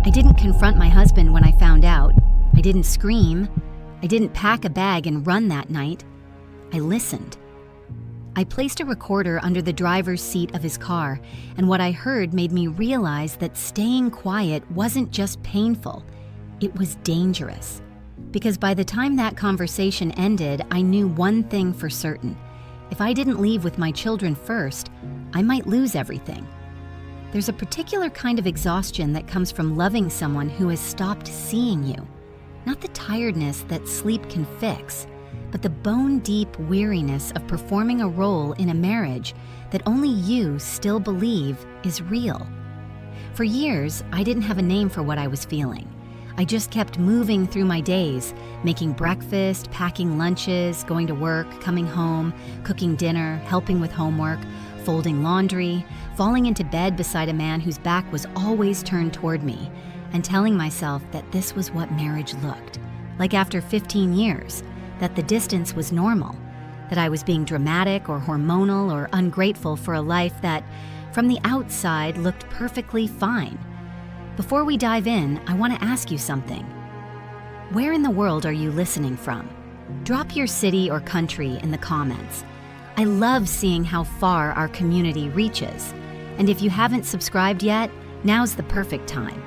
I didn't confront my husband when I found out. I didn't scream. I didn't pack a bag and run that night. I listened. I placed a recorder under the driver's seat of his car, and what I heard made me realize that staying quiet wasn't just painful, it was dangerous. Because by the time that conversation ended, I knew one thing for certain. If I didn't leave with my children first, I might lose everything. There's a particular kind of exhaustion that comes from loving someone who has stopped seeing you. Not the tiredness that sleep can fix, but the bone-deep weariness of performing a role in a marriage that only you still believe is real. For years, I didn't have a name for what I was feeling. I just kept moving through my days, making breakfast, packing lunches, going to work, coming home, cooking dinner, helping with homework, folding laundry, falling into bed beside a man whose back was always turned toward me, and telling myself that this was what marriage looked like after 15 years, that the distance was normal, that I was being dramatic or hormonal or ungrateful for a life that, from the outside, looked perfectly fine. Before we dive in, I want to ask you something. Where in the world are you listening from? Drop your city or country in the comments. I love seeing how far our community reaches. And if you haven't subscribed yet, now's the perfect time.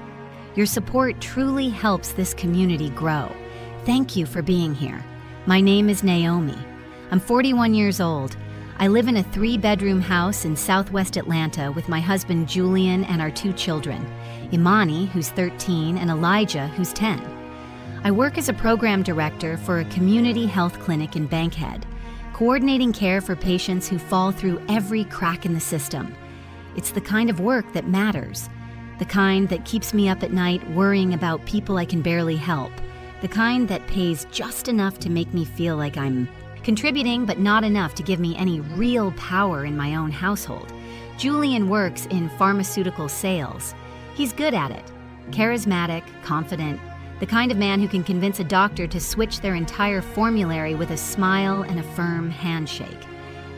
Your support truly helps this community grow. Thank you for being here. My name is Naomi. I'm 41 years old. I live in a 3-bedroom house in Southwest Atlanta with my husband Julian and our 2 children, Imani, who's 13, and Elijah, who's 10. I work as a program director for a community health clinic in Bankhead, coordinating care for patients who fall through every crack in the system. It's the kind of work that matters, the kind that keeps me up at night worrying about people I can barely help, the kind that pays just enough to make me feel like I'm contributing but not enough to give me any real power in my own household. Julian works in pharmaceutical sales. He's good at it, charismatic, confident, the kind of man who can convince a doctor to switch their entire formulary with a smile and a firm handshake.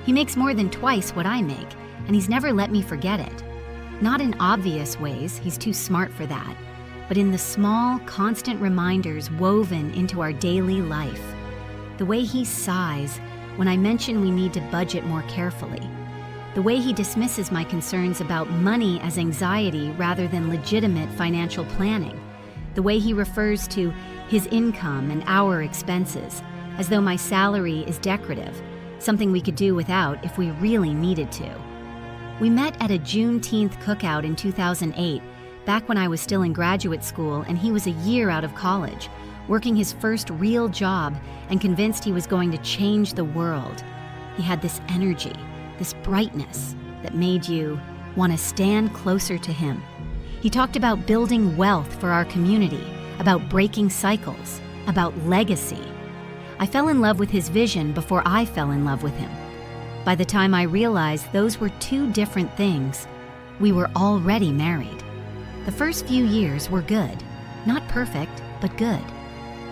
He makes more than twice what I make, and he's never let me forget it. Not in obvious ways, he's too smart for that, but in the small, constant reminders woven into our daily life. The way he sighs when I mention we need to budget more carefully. The way he dismisses my concerns about money as anxiety rather than legitimate financial planning. The way he refers to his income and our expenses as though my salary is decorative, something we could do without if we really needed to. We met at a Juneteenth cookout in 2008, back when I was still in graduate school and he was a year out of college, working his first real job and convinced he was going to change the world. He had this energy, this brightness that made you want to stand closer to him. He talked about building wealth for our community, about breaking cycles, about legacy. I fell in love with his vision before I fell in love with him. By the time I realized those were 2 different things, we were already married. The first few years were good, not perfect, but good.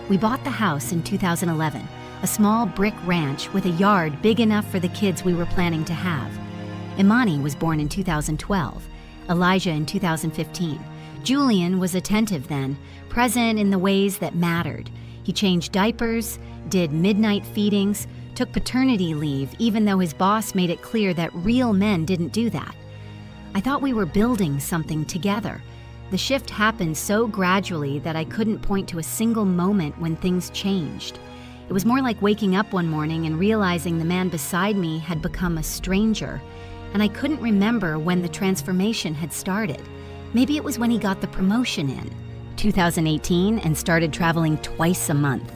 We bought the house in 2011, a small brick ranch with a yard big enough for the kids we were planning to have. Imani was born in 2012, Elijah in 2015. Julian was attentive then, present in the ways that mattered. He changed diapers, did midnight feedings, took paternity leave even though his boss made it clear that real men didn't do that. I thought we were building something together. The shift happened so gradually that I couldn't point to a single moment when things changed. It was more like waking up one morning and realizing the man beside me had become a stranger, and I couldn't remember when the transformation had started. Maybe it was when he got the promotion in 2018 and started traveling twice a month.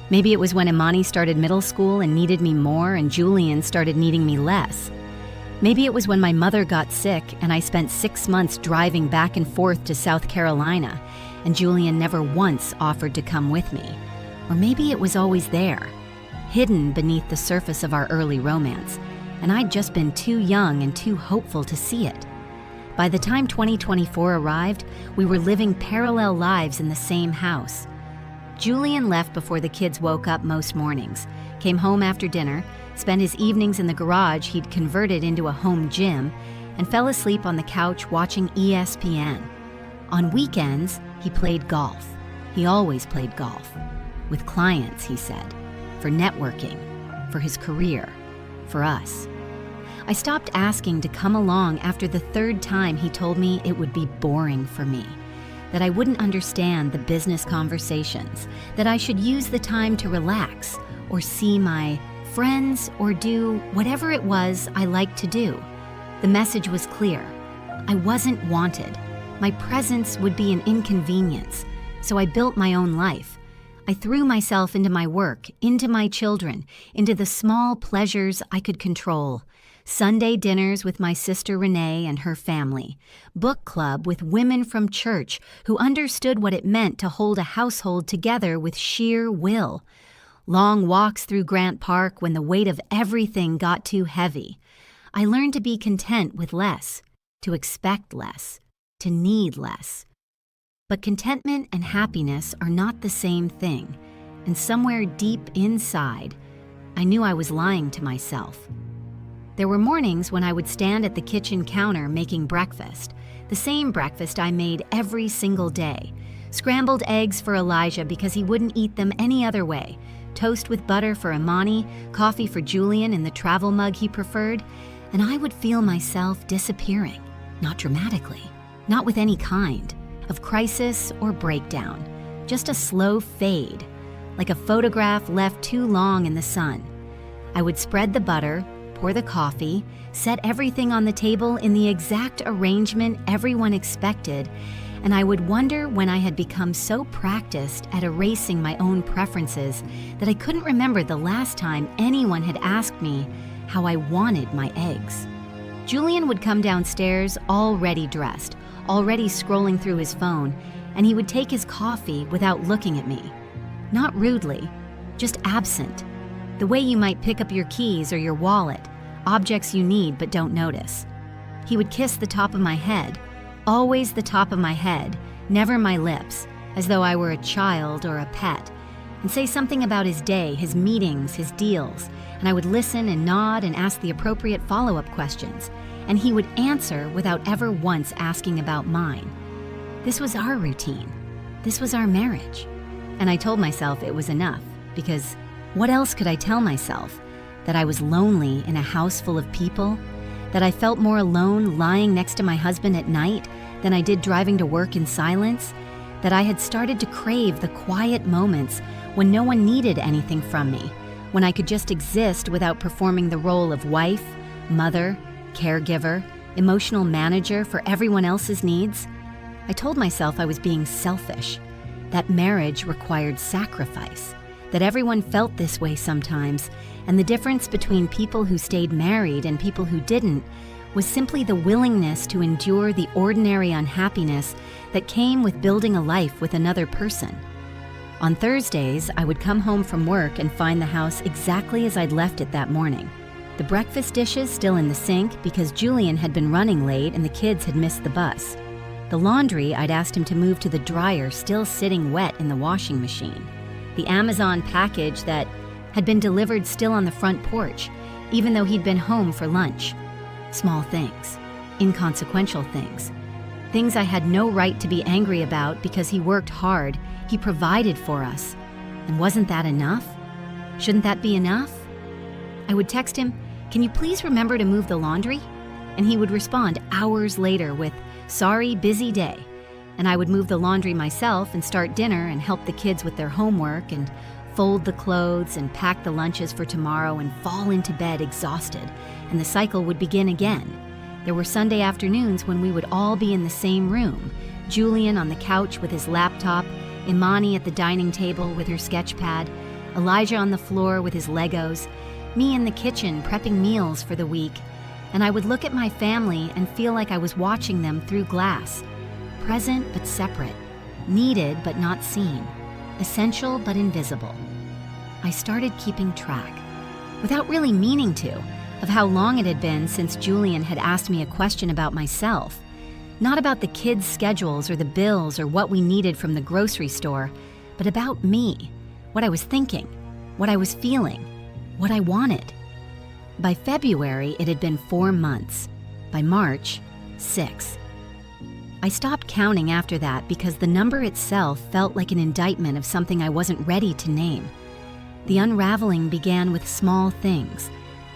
Maybe it was when Imani started middle school and needed me more and Julian started needing me less. Maybe it was when my mother got sick and I spent 6 months driving back and forth to South Carolina and Julian never once offered to come with me. Or maybe it was always there, hidden beneath the surface of our early romance, and I'd just been too young and too hopeful to see it. By the time 2024 arrived, we were living parallel lives in the same house. Julian left before the kids woke up most mornings, came home after dinner, spent his evenings in the garage he'd converted into a home gym, and fell asleep on the couch watching ESPN. On weekends, he played golf. He always played golf. With clients, he said. For networking. For his career. For us. I stopped asking to come along after the third time he told me it would be boring for me. That I wouldn't understand the business conversations. That I should use the time to relax or see my friends or do whatever it was I liked to do. The message was clear. I wasn't wanted. My presence would be an inconvenience, so I built my own life. I threw myself into my work, into my children, into the small pleasures I could control. Sunday dinners with my sister Renee and her family. Book club with women from church who understood what it meant to hold a household together with sheer will. Long walks through Grant Park when the weight of everything got too heavy. I learned to be content with less, to expect less, to need less. But contentment and happiness are not the same thing, and somewhere deep inside, I knew I was lying to myself. There were mornings when I would stand at the kitchen counter making breakfast, the same breakfast I made every single day. Scrambled eggs for Elijah because he wouldn't eat them any other way, toast with butter for Imani, coffee for Julian in the travel mug he preferred, and I would feel myself disappearing, not dramatically. Not with any kind of crisis or breakdown, just a slow fade, like a photograph left too long in the sun. I would spread the butter, pour the coffee, set everything on the table in the exact arrangement everyone expected, and I would wonder when I had become so practiced at erasing my own preferences that I couldn't remember the last time anyone had asked me how I wanted my eggs. Julian would come downstairs already dressed, already scrolling through his phone, and he would take his coffee without looking at me. Not rudely, just absent. The way you might pick up your keys or your wallet, objects you need but don't notice. He would kiss the top of my head, always the top of my head, never my lips, as though I were a child or a pet, and say something about his day, his meetings, his deals, and I would listen and nod and ask the appropriate follow-up questions, and he would answer without ever once asking about mine. This was our routine. This was our marriage. And I told myself it was enough, because what else could I tell myself? That I was lonely in a house full of people? That I felt more alone lying next to my husband at night than I did driving to work in silence? That I had started to crave the quiet moments when no one needed anything from me, when I could just exist without performing the role of wife, mother, caregiver, emotional manager for everyone else's needs? I told myself I was being selfish, that marriage required sacrifice, that everyone felt this way sometimes, and the difference between people who stayed married and people who didn't was simply the willingness to endure the ordinary unhappiness that came with building a life with another person. On Thursdays, I would come home from work and find the house exactly as I'd left it that morning. The breakfast dishes still in the sink because Julian had been running late and the kids had missed the bus. The laundry I'd asked him to move to the dryer still sitting wet in the washing machine. The Amazon package that had been delivered still on the front porch, even though he'd been home for lunch. Small things, inconsequential things. Things I had no right to be angry about because he worked hard, he provided for us. And wasn't that enough? Shouldn't that be enough? I would text him, "Can you please remember to move the laundry?" And he would respond hours later with, "Sorry, busy day." And I would move the laundry myself and start dinner and help the kids with their homework and fold the clothes and pack the lunches for tomorrow and fall into bed exhausted. And the cycle would begin again. There were Sunday afternoons when we would all be in the same room, Julian on the couch with his laptop, Imani at the dining table with her sketch pad, Elijah on the floor with his Legos, me in the kitchen prepping meals for the week, and I would look at my family and feel like I was watching them through glass, present but separate, needed but not seen, essential but invisible. I started keeping track, without really meaning to, of how long it had been since Julian had asked me a question about myself, not about the kids' schedules or the bills or what we needed from the grocery store, but about me, what I was thinking, what I was feeling, what I wanted. By February, it had been 4 months. By March, 6. I stopped counting after that because the number itself felt like an indictment of something I wasn't ready to name. The unraveling began with small things,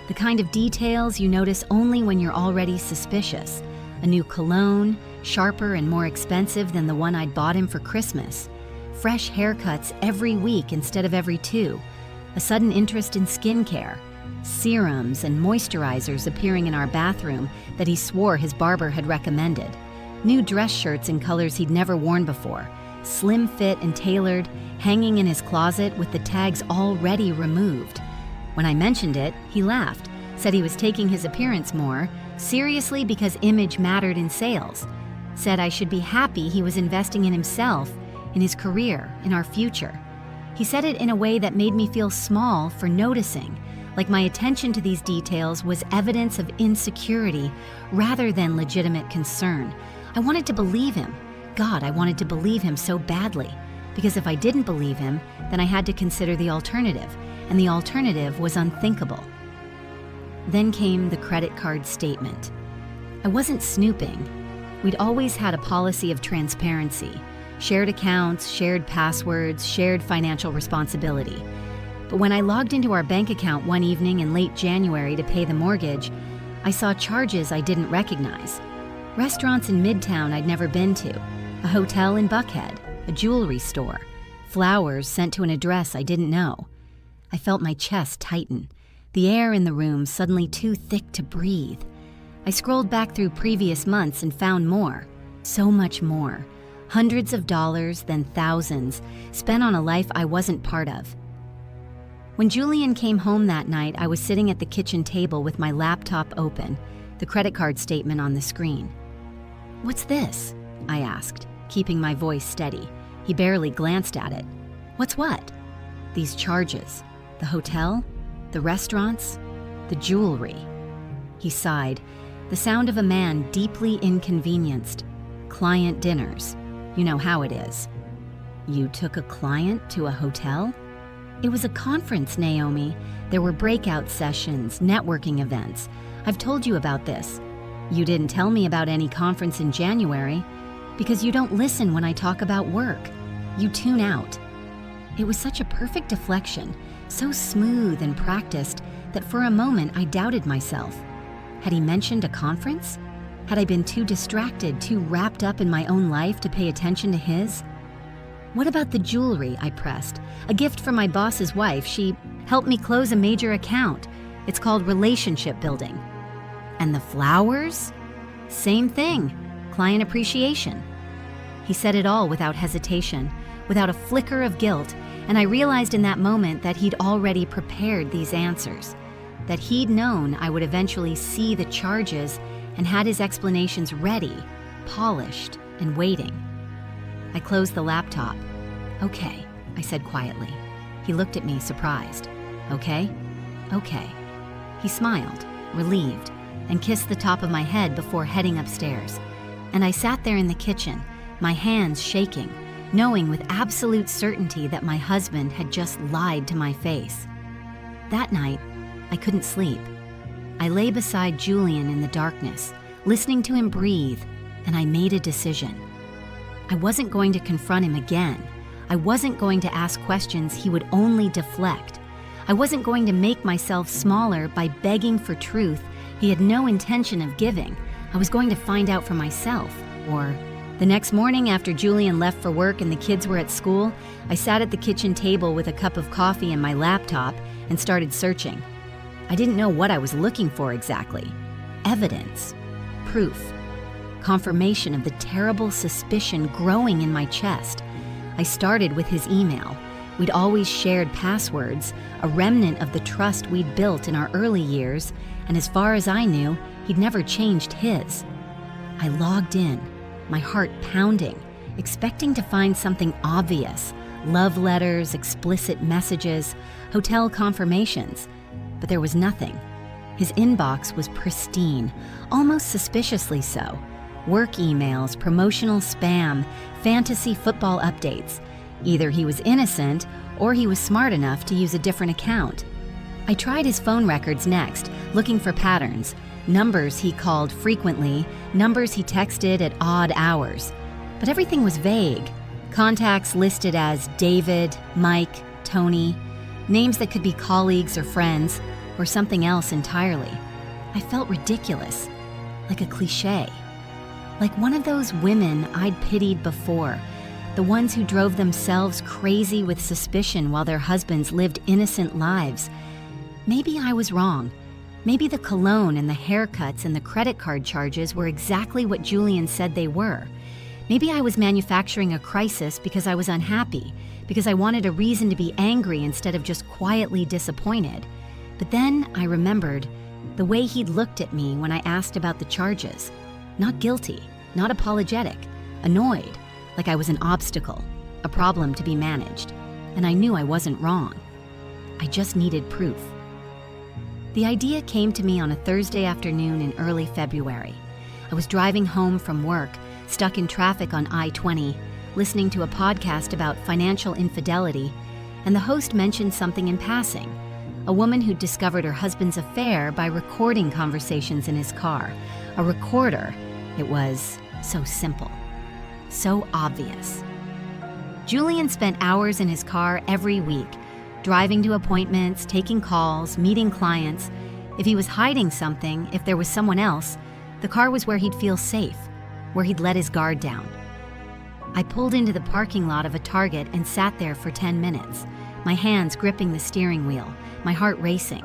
the kind of details you notice only when you're already suspicious. A new cologne, sharper and more expensive than the one I'd bought him for Christmas. Fresh haircuts every week instead of every 2. A sudden interest in skincare. Serums and moisturizers appearing in our bathroom that he swore his barber had recommended. New dress shirts in colors he'd never worn before. Slim fit and tailored, hanging in his closet with the tags already removed. When I mentioned it, he laughed, said he was taking his appearance more seriously because image mattered in sales. Said I should be happy he was investing in himself, in his career, in our future. He said it in a way that made me feel small for noticing, like my attention to these details was evidence of insecurity rather than legitimate concern. I wanted to believe him. God, I wanted to believe him so badly, because if I didn't believe him, then I had to consider the alternative, and the alternative was unthinkable. Then came the credit card statement. I wasn't snooping. We'd always had a policy of transparency, shared accounts, shared passwords, shared financial responsibility. But when I logged into our bank account one evening in late January to pay the mortgage, I saw charges I didn't recognize. Restaurants in Midtown I'd never been to, a hotel in Buckhead, a jewelry store, flowers sent to an address I didn't know. I felt my chest tighten, the air in the room suddenly too thick to breathe. I scrolled back through previous months and found more, so much more. Hundreds of dollars, then thousands, spent on a life I wasn't part of. When Julian came home that night, I was sitting at the kitchen table with my laptop open, the credit card statement on the screen. "What's this?" I asked, keeping my voice steady. He barely glanced at it. "What's what?" "These charges. The hotel, the restaurants, the jewelry." He sighed, the sound of a man deeply inconvenienced. "Client dinners. You know how it is." "You took a client to a hotel?" "It was a conference, Naomi. There were breakout sessions, networking events. I've told you about this. You didn't tell me about any conference in January because you don't listen when I talk about work. You tune out." It was such a perfect deflection, so smooth and practiced that for a moment I doubted myself. Had he mentioned a conference? Had I been too distracted, too wrapped up in my own life to pay attention to his? "What about the jewelry?" I pressed. "A gift from my boss's wife. She helped me close a major account. It's called relationship building." "And the flowers?" "Same thing. Client appreciation." He said it all without hesitation, without a flicker of guilt, and I realized in that moment that he'd already prepared these answers, that he'd known I would eventually see the charges and had his explanations ready, polished, and waiting. I closed the laptop. "Okay," I said quietly. He looked at me, surprised. "Okay?" "Okay." He smiled, relieved, and kissed the top of my head before heading upstairs. And I sat there in the kitchen, my hands shaking, knowing with absolute certainty that my husband had just lied to my face. That night, I couldn't sleep. I lay beside Julian in the darkness, listening to him breathe, and I made a decision. I wasn't going to confront him again. I wasn't going to ask questions he would only deflect. I wasn't going to make myself smaller by begging for truth he had no intention of giving. I was going to find out for myself, or... The next morning after Julian left for work and the kids were at school, I sat at the kitchen table with a cup of coffee and my laptop and started searching. I didn't know what I was looking for exactly. Evidence. Proof. Confirmation of the terrible suspicion growing in my chest. I started with his email. We'd always shared passwords, a remnant of the trust we'd built in our early years, and as far as I knew, he'd never changed his. I logged in, my heart pounding, expecting to find something obvious, love letters, explicit messages, hotel confirmations, but there was nothing. His inbox was pristine, almost suspiciously so. Work emails, promotional spam, fantasy football updates. Either he was innocent or he was smart enough to use a different account. I tried his phone records next, looking for patterns. Numbers he called frequently, numbers he texted at odd hours. But everything was vague. Contacts listed as David, Mike, Tony, names that could be colleagues or friends, or something else entirely. I felt ridiculous, like a cliché. Like one of those women I'd pitied before, the ones who drove themselves crazy with suspicion while their husbands lived innocent lives. Maybe I was wrong. Maybe the cologne and the haircuts and the credit card charges were exactly what Julian said they were. Maybe I was manufacturing a crisis because I was unhappy, because I wanted a reason to be angry instead of just quietly disappointed. But then I remembered the way he'd looked at me when I asked about the charges. Not guilty, not apologetic, annoyed, like I was an obstacle, a problem to be managed. And I knew I wasn't wrong. I just needed proof. The idea came to me on a Thursday afternoon in early February. I was driving home from work, stuck in traffic on I-20, listening to a podcast about financial infidelity, and the host mentioned something in passing. A woman who'd discovered her husband's affair by recording conversations in his car. A recorder. It was so simple. So obvious. Julian spent hours in his car every week, driving to appointments, taking calls, meeting clients. If he was hiding something, if there was someone else, the car was where he'd feel safe, where he'd let his guard down. I pulled into the parking lot of a Target and sat there for 10 minutes, my hands gripping the steering wheel, my heart racing.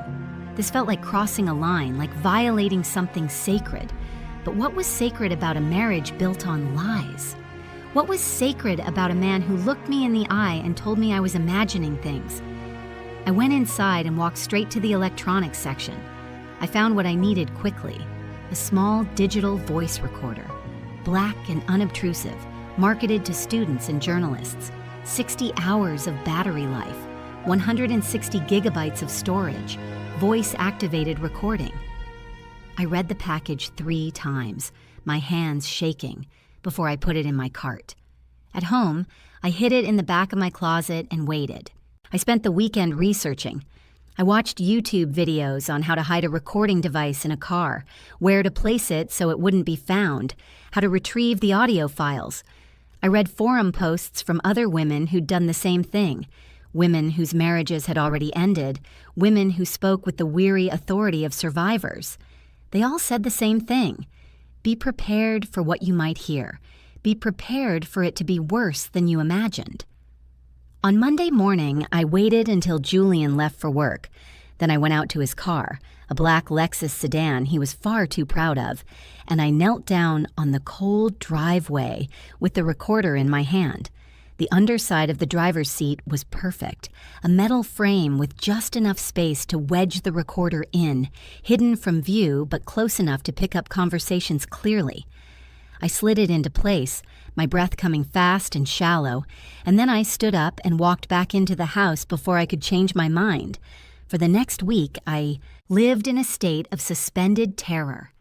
This felt like crossing a line, like violating something sacred. But what was sacred about a marriage built on lies? What was sacred about a man who looked me in the eye and told me I was imagining things? I went inside and walked straight to the electronics section. I found what I needed quickly, a small digital voice recorder, black and unobtrusive, marketed to students and journalists, 60 hours of battery life, 160 gigabytes of storage, voice-activated recording. I read the package 3 times, my hands shaking, before I put it in my cart. At home, I hid it in the back of my closet and waited. I spent the weekend researching. I watched YouTube videos on how to hide a recording device in a car, where to place it so it wouldn't be found, how to retrieve the audio files. I read forum posts from other women who'd done the same thing, women whose marriages had already ended, women who spoke with the weary authority of survivors. They all said the same thing. Be prepared for what you might hear. Be prepared for it to be worse than you imagined. On Monday morning, I waited until Julian left for work. Then I went out to his car, a black Lexus sedan he was far too proud of, and I knelt down on the cold driveway with the recorder in my hand. The underside of the driver's seat was perfect, a metal frame with just enough space to wedge the recorder in, hidden from view but close enough to pick up conversations clearly. I slid it into place, my breath coming fast and shallow, and then I stood up and walked back into the house before I could change my mind. For the next week, I lived in a state of suspended terror.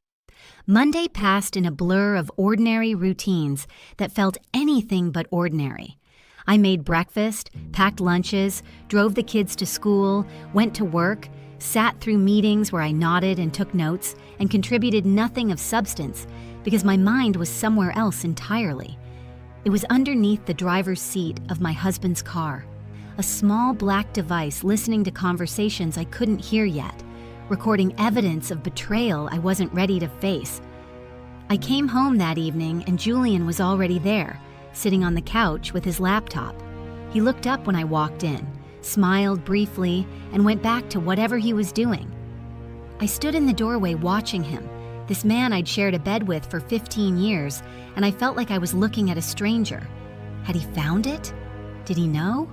Monday passed in a blur of ordinary routines that felt anything but ordinary. I made breakfast, packed lunches, drove the kids to school, went to work, sat through meetings where I nodded and took notes, and contributed nothing of substance because my mind was somewhere else entirely. It was underneath the driver's seat of my husband's car, a small black device listening to conversations I couldn't hear yet, recording evidence of betrayal I wasn't ready to face. I came home that evening and Julian was already there, sitting on the couch with his laptop. He looked up when I walked in, smiled briefly, and went back to whatever he was doing. I stood in the doorway watching him, this man I'd shared a bed with for 15 years, and I felt like I was looking at a stranger. Had he found it? Did he know?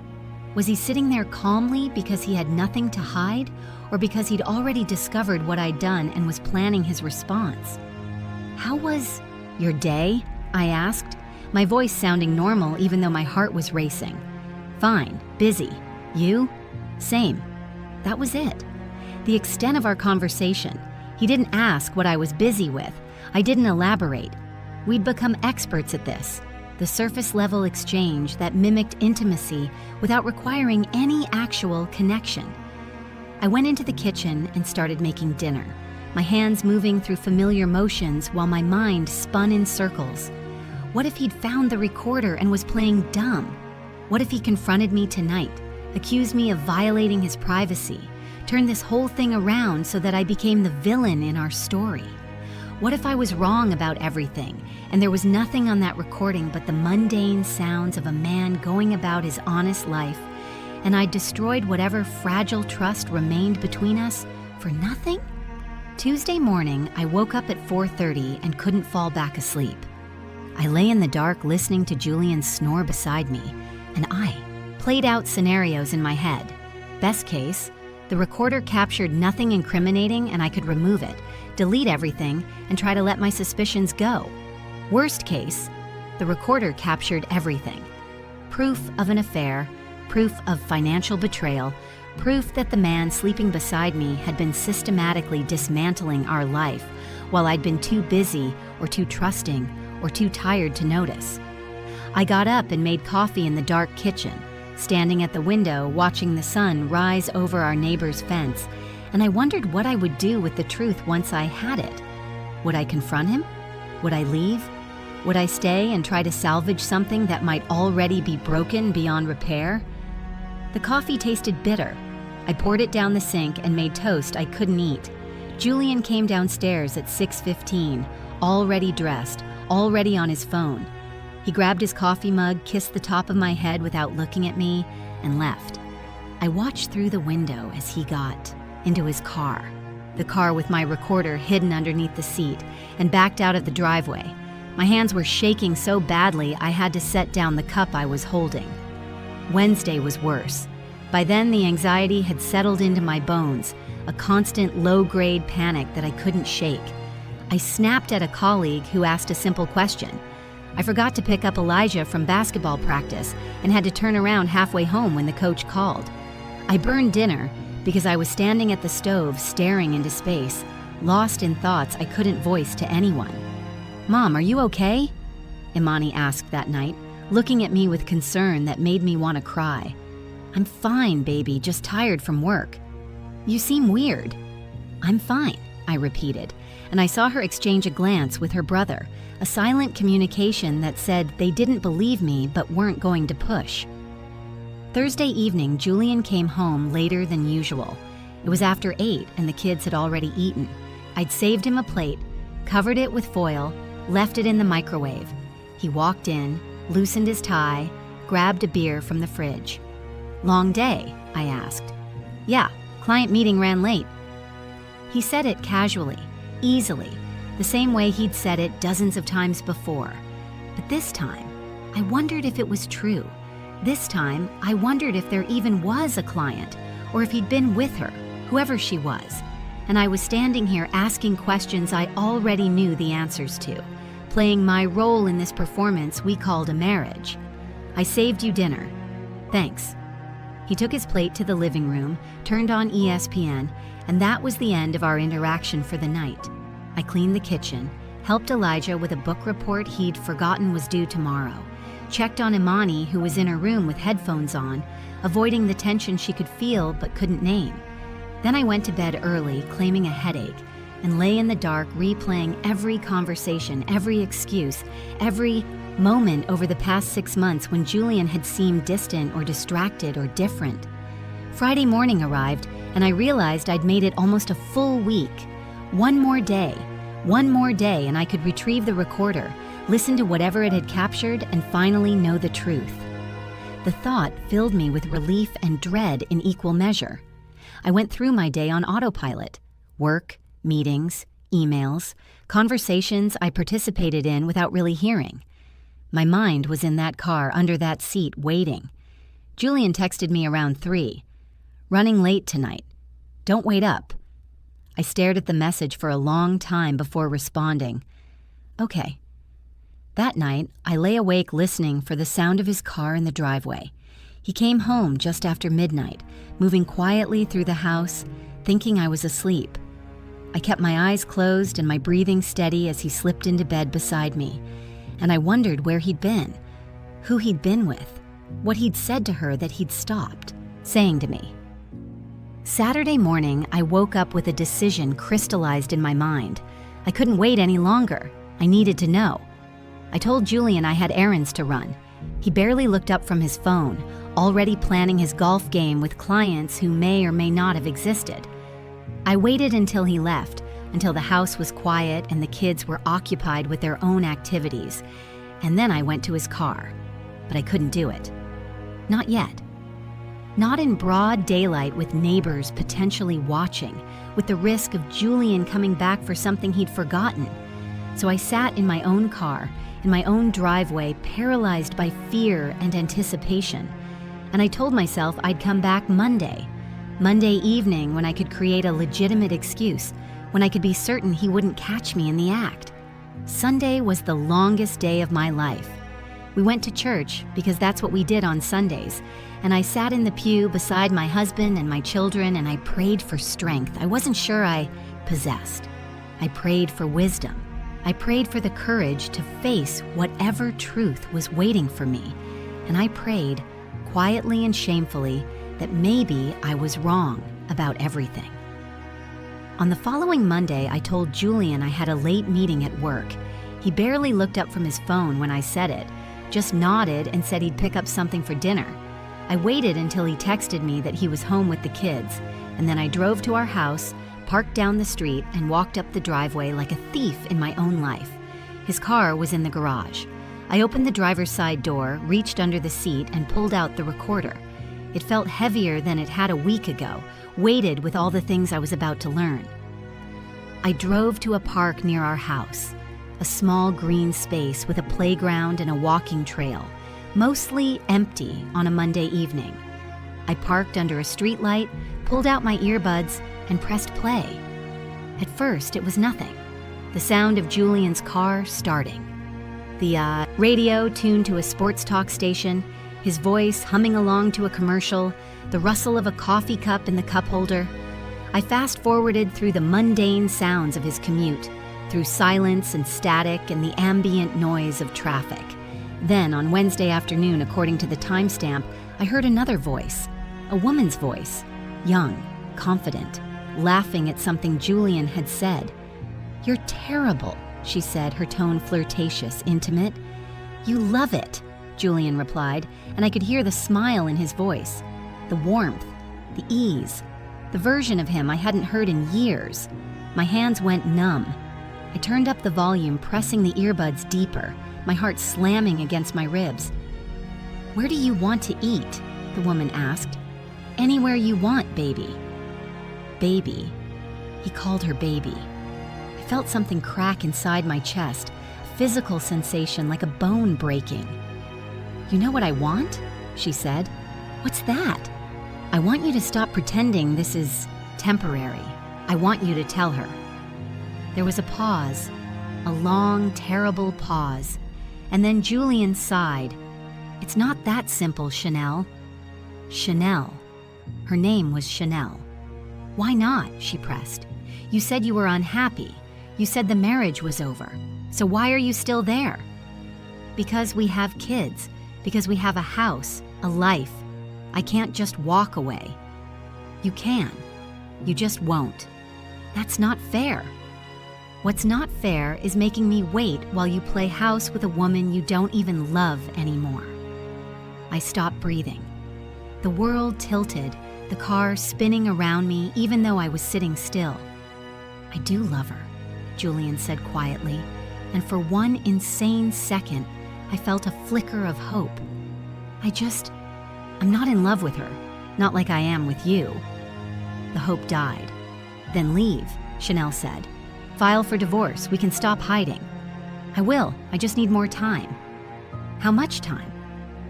Was he sitting there calmly because he had nothing to hide, or because he'd already discovered what I'd done and was planning his response? "How was your day?" I asked, my voice sounding normal even though my heart was racing. "Fine, busy. You?" "Same." That was it. The extent of our conversation. He didn't ask what I was busy with. I didn't elaborate. We'd become experts at this. The surface-level exchange that mimicked intimacy without requiring any actual connection. I went into the kitchen and started making dinner. my hands moving through familiar motions while my mind spun in circles. What if he'd found the recorder and was playing dumb? What if he confronted me tonight, accused me of violating his privacy, turned this whole thing around so that I became the villain in our story? What if I was wrong about everything, and there was nothing on that recording but the mundane sounds of a man going about his honest life, and I destroyed whatever fragile trust remained between us for nothing? Tuesday morning, I woke up at 4:30 and couldn't fall back asleep. I lay in the dark listening to Julian snore beside me, and I played out scenarios in my head. Best case, the recorder captured nothing incriminating and I could remove it, delete everything, and try to let my suspicions go. Worst case, the recorder captured everything. Proof of an affair, proof of financial betrayal, proof that the man sleeping beside me had been systematically dismantling our life while I'd been too busy or too trusting or too tired to notice. I got up and made coffee in the dark kitchen, standing at the window watching the sun rise over our neighbor's fence, and I wondered what I would do with the truth once I had it. Would I confront him? Would I leave? Would I stay and try to salvage something that might already be broken beyond repair? The coffee tasted bitter. I poured it down the sink and made toast I couldn't eat. Julian came downstairs at 6:15, already dressed, already on his phone. He grabbed his coffee mug, kissed the top of my head without looking at me, and left. I watched through the window as he got into his car, the car with my recorder hidden underneath the seat, and backed out of the driveway. My hands were shaking so badly I had to set down the cup I was holding. Wednesday was worse. By then, the anxiety had settled into my bones, a constant low-grade panic that I couldn't shake. I snapped at a colleague who asked a simple question. I forgot to pick up Elijah from basketball practice and had to turn around halfway home when the coach called. I burned dinner because I was standing at the stove staring into space, lost in thoughts I couldn't voice to anyone. "Mom, are you okay?" Imani asked that night, looking at me with concern that made me want to cry. "I'm fine, baby, just tired from work." "You seem weird." "I'm fine," I repeated, and I saw her exchange a glance with her brother, a silent communication that said they didn't believe me but weren't going to push. Thursday evening, Julian came home later than usual. It was after 8 and the kids had already eaten. I'd saved him a plate, covered it with foil, left it in the microwave. He walked in, loosened his tie, grabbed a beer from the fridge. "Long day?" I asked. "Yeah, client meeting ran late." He said it casually, easily, the same way he'd said it dozens of times before. But this time, I wondered if it was true. This time, I wondered if there even was a client, or if he'd been with her, whoever she was. And I was standing here asking questions I already knew the answers to, playing my role in this performance we called a marriage. "I saved you dinner. Thanks." He took his plate to the living room, turned on ESPN, and that was the end of our interaction for the night. I cleaned the kitchen, helped Elijah with a book report he'd forgotten was due tomorrow, checked on Imani, who was in her room with headphones on, avoiding the tension she could feel but couldn't name. Then I went to bed early, claiming a headache, and lay in the dark replaying every conversation, every excuse, every moment over the past 6 months when Julian had seemed distant or distracted or different. Friday morning arrived, and I realized I'd made it almost a full week. One more day, and I could retrieve the recorder, listen to whatever it had captured, and finally know the truth. The thought filled me with relief and dread in equal measure. I went through my day on autopilot. Work, meetings, emails, conversations I participated in without really hearing. My mind was in that car under that seat waiting. Julian texted me around 3. "Running late tonight. Don't wait up." I stared at the message for a long time before responding. "Okay." That night, I lay awake listening for the sound of his car in the driveway. He came home just after midnight, moving quietly through the house, thinking I was asleep. I kept my eyes closed and my breathing steady as he slipped into bed beside me, and I wondered where he'd been, who he'd been with, what he'd said to her that he'd stopped saying to me. Saturday morning, I woke up with a decision crystallized in my mind. I couldn't wait any longer. I needed to know. I told Julian I had errands to run. He barely looked up from his phone, already planning his golf game with clients who may or may not have existed. I waited until he left, until the house was quiet and the kids were occupied with their own activities, and then I went to his car. But I couldn't do it. Not yet. Not in broad daylight with neighbors potentially watching, with the risk of Julian coming back for something he'd forgotten. So I sat in my own car, in my own driveway, paralyzed by fear and anticipation. And I told myself I'd come back Monday evening, when I could create a legitimate excuse, when I could be certain he wouldn't catch me in the act. Sunday was the longest day of my life. We went to church because that's what we did on Sundays, and I sat in the pew beside my husband and my children, and I prayed for strength I wasn't sure I possessed. I prayed for wisdom. I prayed for the courage to face whatever truth was waiting for me, and I prayed, quietly and shamefully, that maybe I was wrong about everything. On the following Monday, I told Julian I had a late meeting at work. He barely looked up from his phone when I said it, just nodded and said he'd pick up something for dinner. I waited until he texted me that he was home with the kids, and then I drove to our house, parked down the street, and walked up the driveway like a thief in my own life. His car was in the garage. I opened the driver's side door, reached under the seat, and pulled out the recorder. It felt heavier than it had a week ago, weighted with all the things I was about to learn. I drove to a park near our house, a small green space with a playground and a walking trail, mostly empty on a Monday evening. I parked under a streetlight, pulled out my earbuds, and pressed play. At first, it was nothing. The sound of Julian's car starting. The radio tuned to a sports talk station, his voice humming along to a commercial, the rustle of a coffee cup in the cup holder. I fast-forwarded through the mundane sounds of his commute, through silence and static and the ambient noise of traffic. Then, on Wednesday afternoon, according to the timestamp, I heard another voice, a woman's voice, young, confident, laughing at something Julian had said. "You're terrible," she said, her tone flirtatious, intimate. "You love it," Julian replied, and I could hear the smile in his voice, the warmth, the ease, the version of him I hadn't heard in years. My hands went numb. I turned up the volume, pressing the earbuds deeper, my heart slamming against my ribs. "Where do you want to eat?" the woman asked. "Anywhere you want, baby." Baby. He called her baby. I felt something crack inside my chest, a physical sensation like a bone breaking. "You know what I want?" she said. "What's that?" "I want you to stop pretending this is temporary. I want you to tell her." There was a pause, a long, terrible pause, and then Julian sighed. "It's not that simple, Chanel." Chanel. Her name was Chanel. "Why not?" she pressed. "You said you were unhappy. You said the marriage was over. So why are you still there?" "Because we have kids. Because we have a house, a life. I can't just walk away." "You can. You just won't. That's not fair." "What's not fair is making me wait while you play house with a woman you don't even love anymore." I stopped breathing. The world tilted, the car spinning around me even though I was sitting still. "I do love her," Julian said quietly, and for one insane second, I felt a flicker of hope. I'm not in love with her, not like I am with you." The hope died. "Then leave," Chanel said. "File for divorce. We can stop hiding." "I will. I just need more time." "How much time?"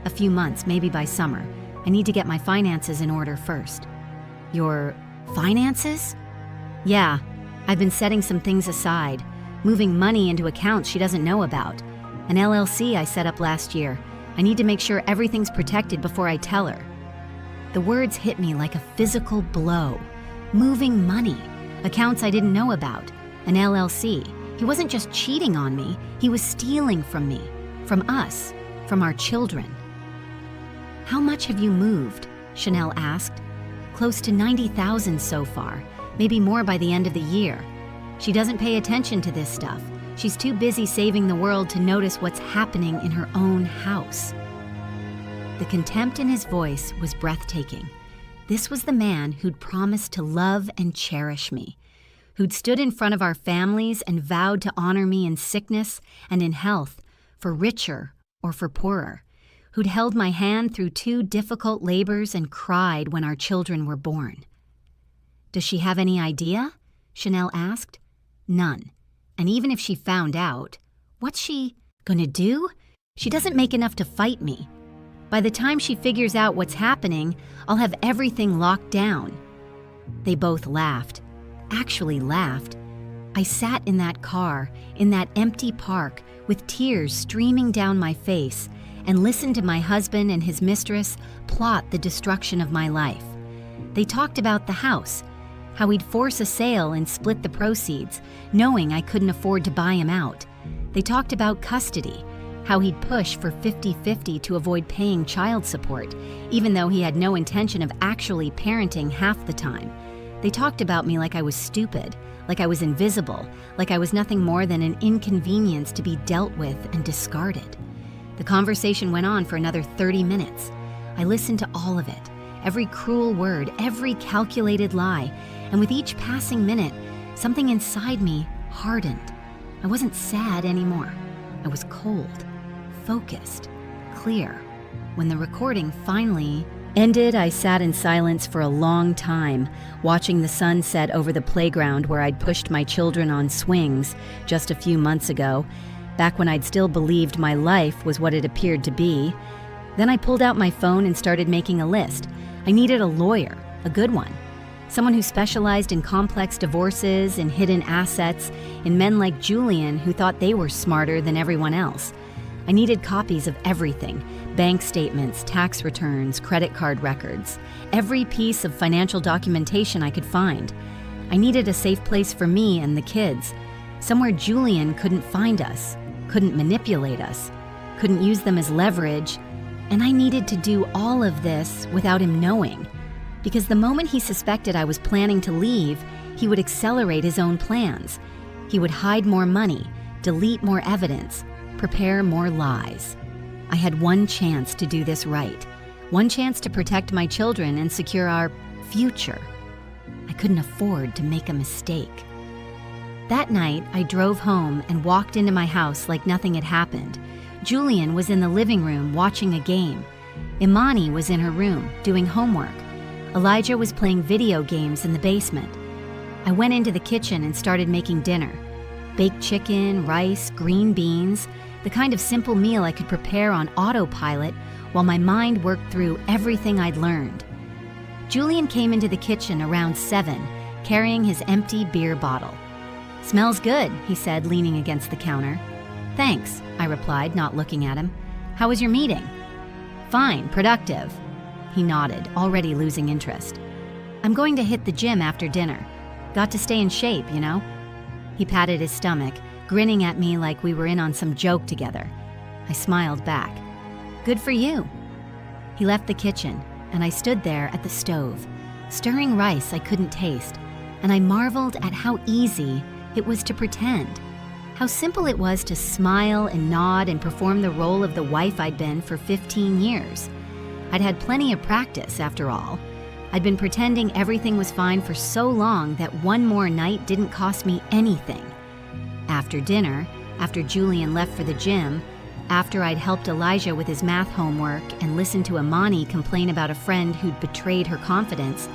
"A few months, maybe by summer. I need to get my finances in order first." "Your finances?" "Yeah. I've been setting some things aside, moving money into accounts she doesn't know about. An LLC I set up last year. I need to make sure everything's protected before I tell her." The words hit me like a physical blow. Moving money, accounts I didn't know about, an LLC. He wasn't just cheating on me, he was stealing from me, from us, from our children. "How much have you moved?" Chanel asked, close to 90,000 so far, maybe more by the end of the year. She doesn't pay attention to this stuff. She's too busy saving the world to notice what's happening in her own house. The contempt in his voice was breathtaking. This was the man who'd promised to love and cherish me, who'd stood in front of our families and vowed to honor me in sickness and in health, for richer or for poorer, who'd held my hand through 2 difficult labors and cried when our children were born. "Does she have any idea?" Chanel asked. "None. And even if she found out, what's she gonna do? She doesn't make enough to fight me. By the time she figures out what's happening, I'll have everything locked down." They both laughed. Actually laughed. I sat in that car, in that empty park, with tears streaming down my face, and listened to my husband and his mistress plot the destruction of my life. They talked about the house, how he'd force a sale and split the proceeds, knowing I couldn't afford to buy him out. They talked about custody, how he'd push for 50-50 to avoid paying child support, even though he had no intention of actually parenting half the time. They talked about me like I was stupid, like I was invisible, like I was nothing more than an inconvenience to be dealt with and discarded. The conversation went on for another 30 minutes. I listened to all of it, every cruel word, every calculated lie, and with each passing minute, something inside me hardened. I wasn't sad anymore. I was cold, focused, clear. When the recording finally ended, I sat in silence for a long time, watching the sun set over the playground where I'd pushed my children on swings just a few months ago, back when I'd still believed my life was what it appeared to be. Then I pulled out my phone and started making a list. I needed a lawyer, a good one. Someone who specialized in complex divorces, in hidden assets, in men like Julian who thought they were smarter than everyone else. I needed copies of everything: bank statements, tax returns, credit card records, every piece of financial documentation I could find. I needed a safe place for me and the kids, somewhere Julian couldn't find us, couldn't manipulate us, couldn't use them as leverage, and I needed to do all of this without him knowing. Because the moment he suspected I was planning to leave, he would accelerate his own plans. He would hide more money, delete more evidence, prepare more lies. I had one chance to do this right, one chance to protect my children and secure our future. I couldn't afford to make a mistake. That night, I drove home and walked into my house like nothing had happened. Julian was in the living room watching a game. Imani was in her room doing homework. Elijah was playing video games in the basement. I went into the kitchen and started making dinner. Baked chicken, rice, green beans, the kind of simple meal I could prepare on autopilot while my mind worked through everything I'd learned. Julian came into the kitchen around 7, carrying his empty beer bottle. "Smells good," he said, leaning against the counter. "Thanks," I replied, not looking at him. "How was your meeting?" "Fine, productive." He nodded, already losing interest. "I'm going to hit the gym after dinner. Got to stay in shape, you know?" He patted his stomach, grinning at me like we were in on some joke together. I smiled back. "Good for you." He left the kitchen, and I stood there at the stove, stirring rice I couldn't taste, and I marveled at how easy it was to pretend, how simple it was to smile and nod and perform the role of the wife I'd been for 15 years. I'd had plenty of practice, after all. I'd been pretending everything was fine for so long that one more night didn't cost me anything. After dinner, after Julian left for the gym, after I'd helped Elijah with his math homework and listened to Imani complain about a friend who'd betrayed her confidence,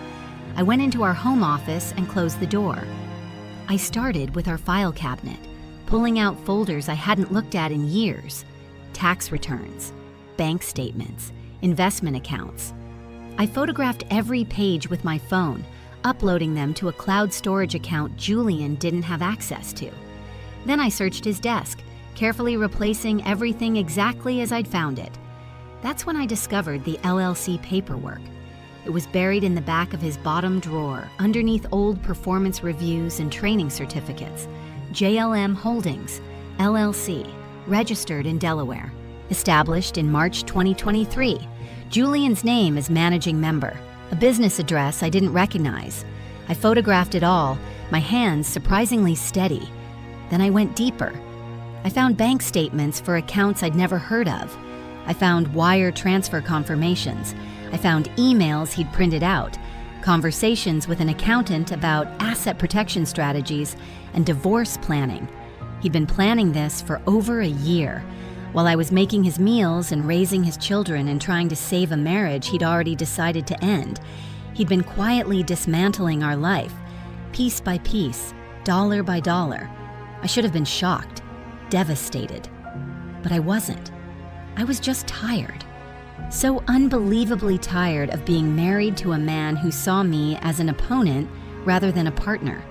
I went into our home office and closed the door. I started with our file cabinet, pulling out folders I hadn't looked at in years: tax returns, bank statements, investment accounts. I photographed every page with my phone, uploading them to a cloud storage account Julian didn't have access to. Then I searched his desk, carefully replacing everything exactly as I'd found it. That's when I discovered the LLC paperwork. It was buried in the back of his bottom drawer, underneath old performance reviews and training certificates. JLM Holdings, LLC, registered in Delaware. Established in March 2023, Julian's name as managing member. A business address I didn't recognize. I photographed it all, my hands surprisingly steady. Then I went deeper. I found bank statements for accounts I'd never heard of. I found wire transfer confirmations. I found emails he'd printed out, conversations with an accountant about asset protection strategies and divorce planning. He'd been planning this for over a year, while I was making his meals and raising his children and trying to save a marriage he'd already decided to end. He'd been quietly dismantling our life, piece by piece, dollar by dollar. I should have been shocked, devastated. But I wasn't. I was just tired. So unbelievably tired of being married to a man who saw me as an opponent rather than a partner.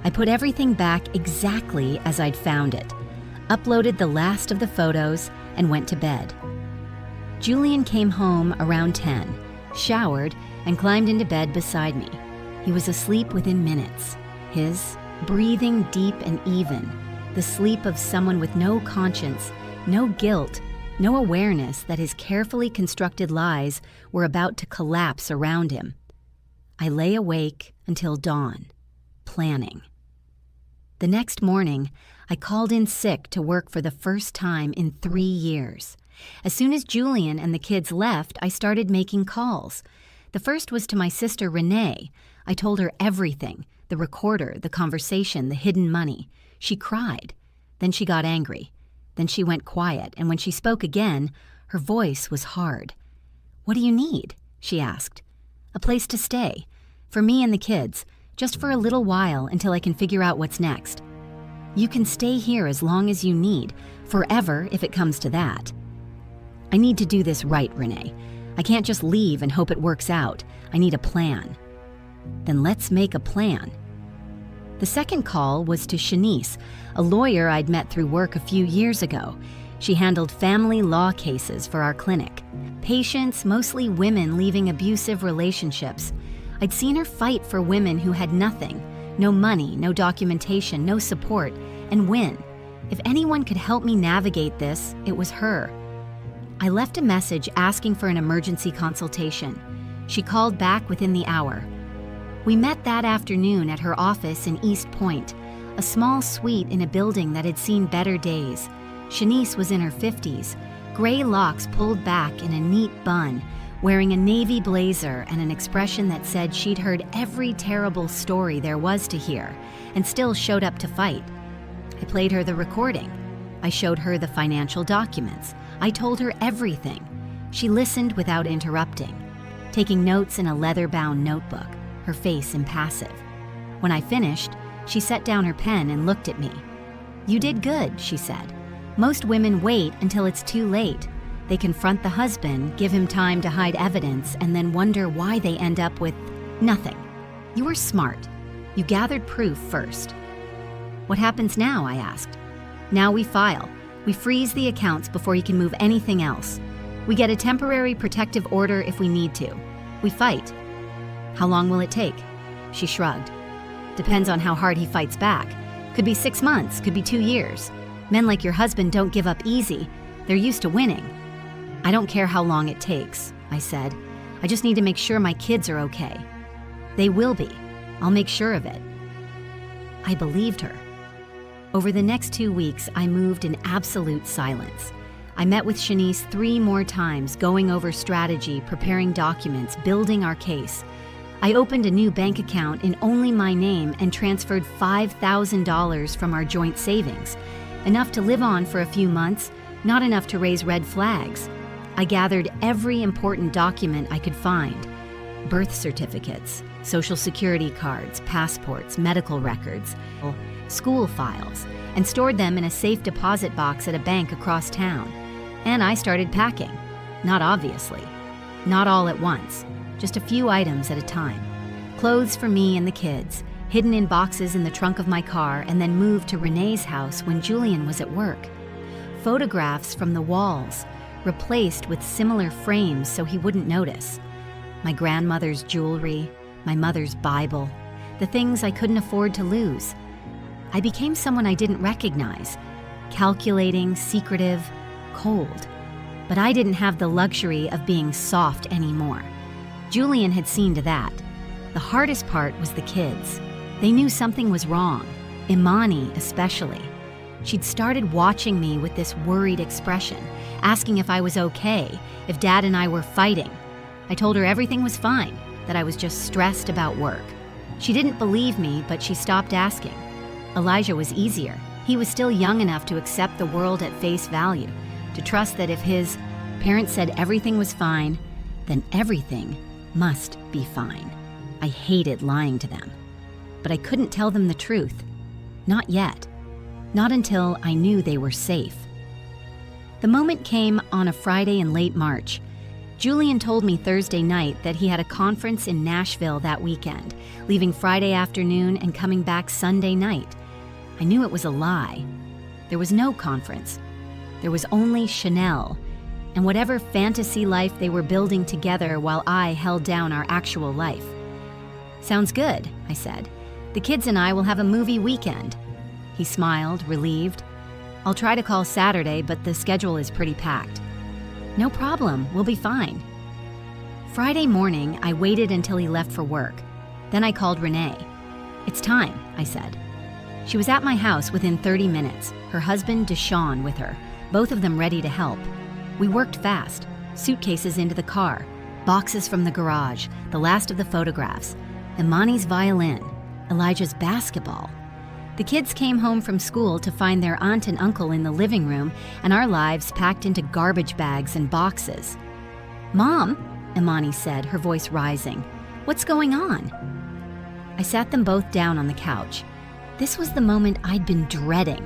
I put everything back exactly as I'd found it, uploaded the last of the photos, and went to bed. Julian came home around 10, showered, and climbed into bed beside me. He was asleep within minutes, his breathing deep and even, the sleep of someone with no conscience, no guilt, no awareness that his carefully constructed lies were about to collapse around him. I lay awake until dawn, planning. The next morning, I called in sick to work for the first time in 3 years. As soon as Julian and the kids left, I started making calls. The first was to my sister Renee. I told her everything, the recorder, the conversation, the hidden money. She cried. Then she got angry. Then she went quiet, and when she spoke again, her voice was hard. "What do you need?" she asked. "A place to stay. For me and the kids, just for a little while until I can figure out what's next. You can stay here as long as you need, forever if it comes to that." "I need to do this right, Renee. I can't just leave and hope it works out. I need a plan." "Then let's make a plan." The second call was to Shanice, a lawyer I'd met through work a few years ago. She handled family law cases for our clinic. Patients, mostly women leaving abusive relationships. I'd seen her fight for women who had nothing, no money, no documentation, no support, and win. If anyone could help me navigate this, it was her. I left a message asking for an emergency consultation. She called back within the hour. We met that afternoon at her office in East Point, a small suite in a building that had seen better days. Shanice was in her 50s, gray locks pulled back in a neat bun, wearing a navy blazer and an expression that said she'd heard every terrible story there was to hear and still showed up to fight. I played her the recording. I showed her the financial documents. I told her everything. She listened without interrupting, taking notes in a leather-bound notebook, her face impassive. When I finished, she set down her pen and looked at me. "You did good," she said. "Most women wait until it's too late. They confront the husband, give him time to hide evidence, and then wonder why they end up with nothing. You were smart. You gathered proof first." "What happens now?" I asked. "Now we file. We freeze the accounts before you can move anything else. We get a temporary protective order if we need to. We fight." "How long will it take?" She shrugged. "Depends on how hard he fights back. Could be 6 months, could be 2 years. Men like your husband don't give up easy. They're used to winning." "I don't care how long it takes," I said. "I just need to make sure my kids are okay." "They will be. I'll make sure of it." I believed her. Over the next 2 weeks, I moved in absolute silence. I met with Shanice 3 more times, going over strategy, preparing documents, building our case. I opened a new bank account in only my name and transferred $5,000 from our joint savings, enough to live on for a few months, not enough to raise red flags. I gathered every important document I could find: birth certificates, social security cards, passports, medical records, school files, and stored them in a safe deposit box at a bank across town. And I started packing. Not obviously. Not all at once. Just a few items at a time. Clothes for me and the kids, hidden in boxes in the trunk of my car, and then moved to Renee's house when Julian was at work. Photographs from the walls, replaced with similar frames so he wouldn't notice. My grandmother's jewelry, my mother's Bible, the things I couldn't afford to lose. I became someone I didn't recognize, calculating, secretive, cold. But I didn't have the luxury of being soft anymore. Julian had seen to that. The hardest part was the kids. They knew something was wrong, Imani especially. She'd started watching me with this worried expression, asking if I was okay, if Dad and I were fighting. I told her everything was fine, that I was just stressed about work. She didn't believe me, but she stopped asking. Elijah was easier. He was still young enough to accept the world at face value, to trust that if his parents said everything was fine, then everything must be fine. I hated lying to them. But I couldn't tell them the truth. Not yet. Not until I knew they were safe. The moment came on a Friday in late March. Julian told me Thursday night that he had a conference in Nashville that weekend, leaving Friday afternoon and coming back Sunday night. I knew it was a lie. There was no conference. There was only Chanel, and whatever fantasy life they were building together while I held down our actual life. "Sounds good," I said. "The kids and I will have a movie weekend." He smiled, relieved. "I'll try to call Saturday, but the schedule is pretty packed." "No problem, we'll be fine." Friday morning, I waited until he left for work. Then I called Renee. "It's time," I said. She was at my house within 30 minutes, her husband Deshaun with her, both of them ready to help. We worked fast, suitcases into the car, boxes from the garage, the last of the photographs, Imani's violin, Elijah's basketball. The kids came home from school to find their aunt and uncle in the living room and our lives packed into garbage bags and boxes. "Mom," Imani said, her voice rising, "what's going on?" I sat them both down on the couch. This was the moment I'd been dreading,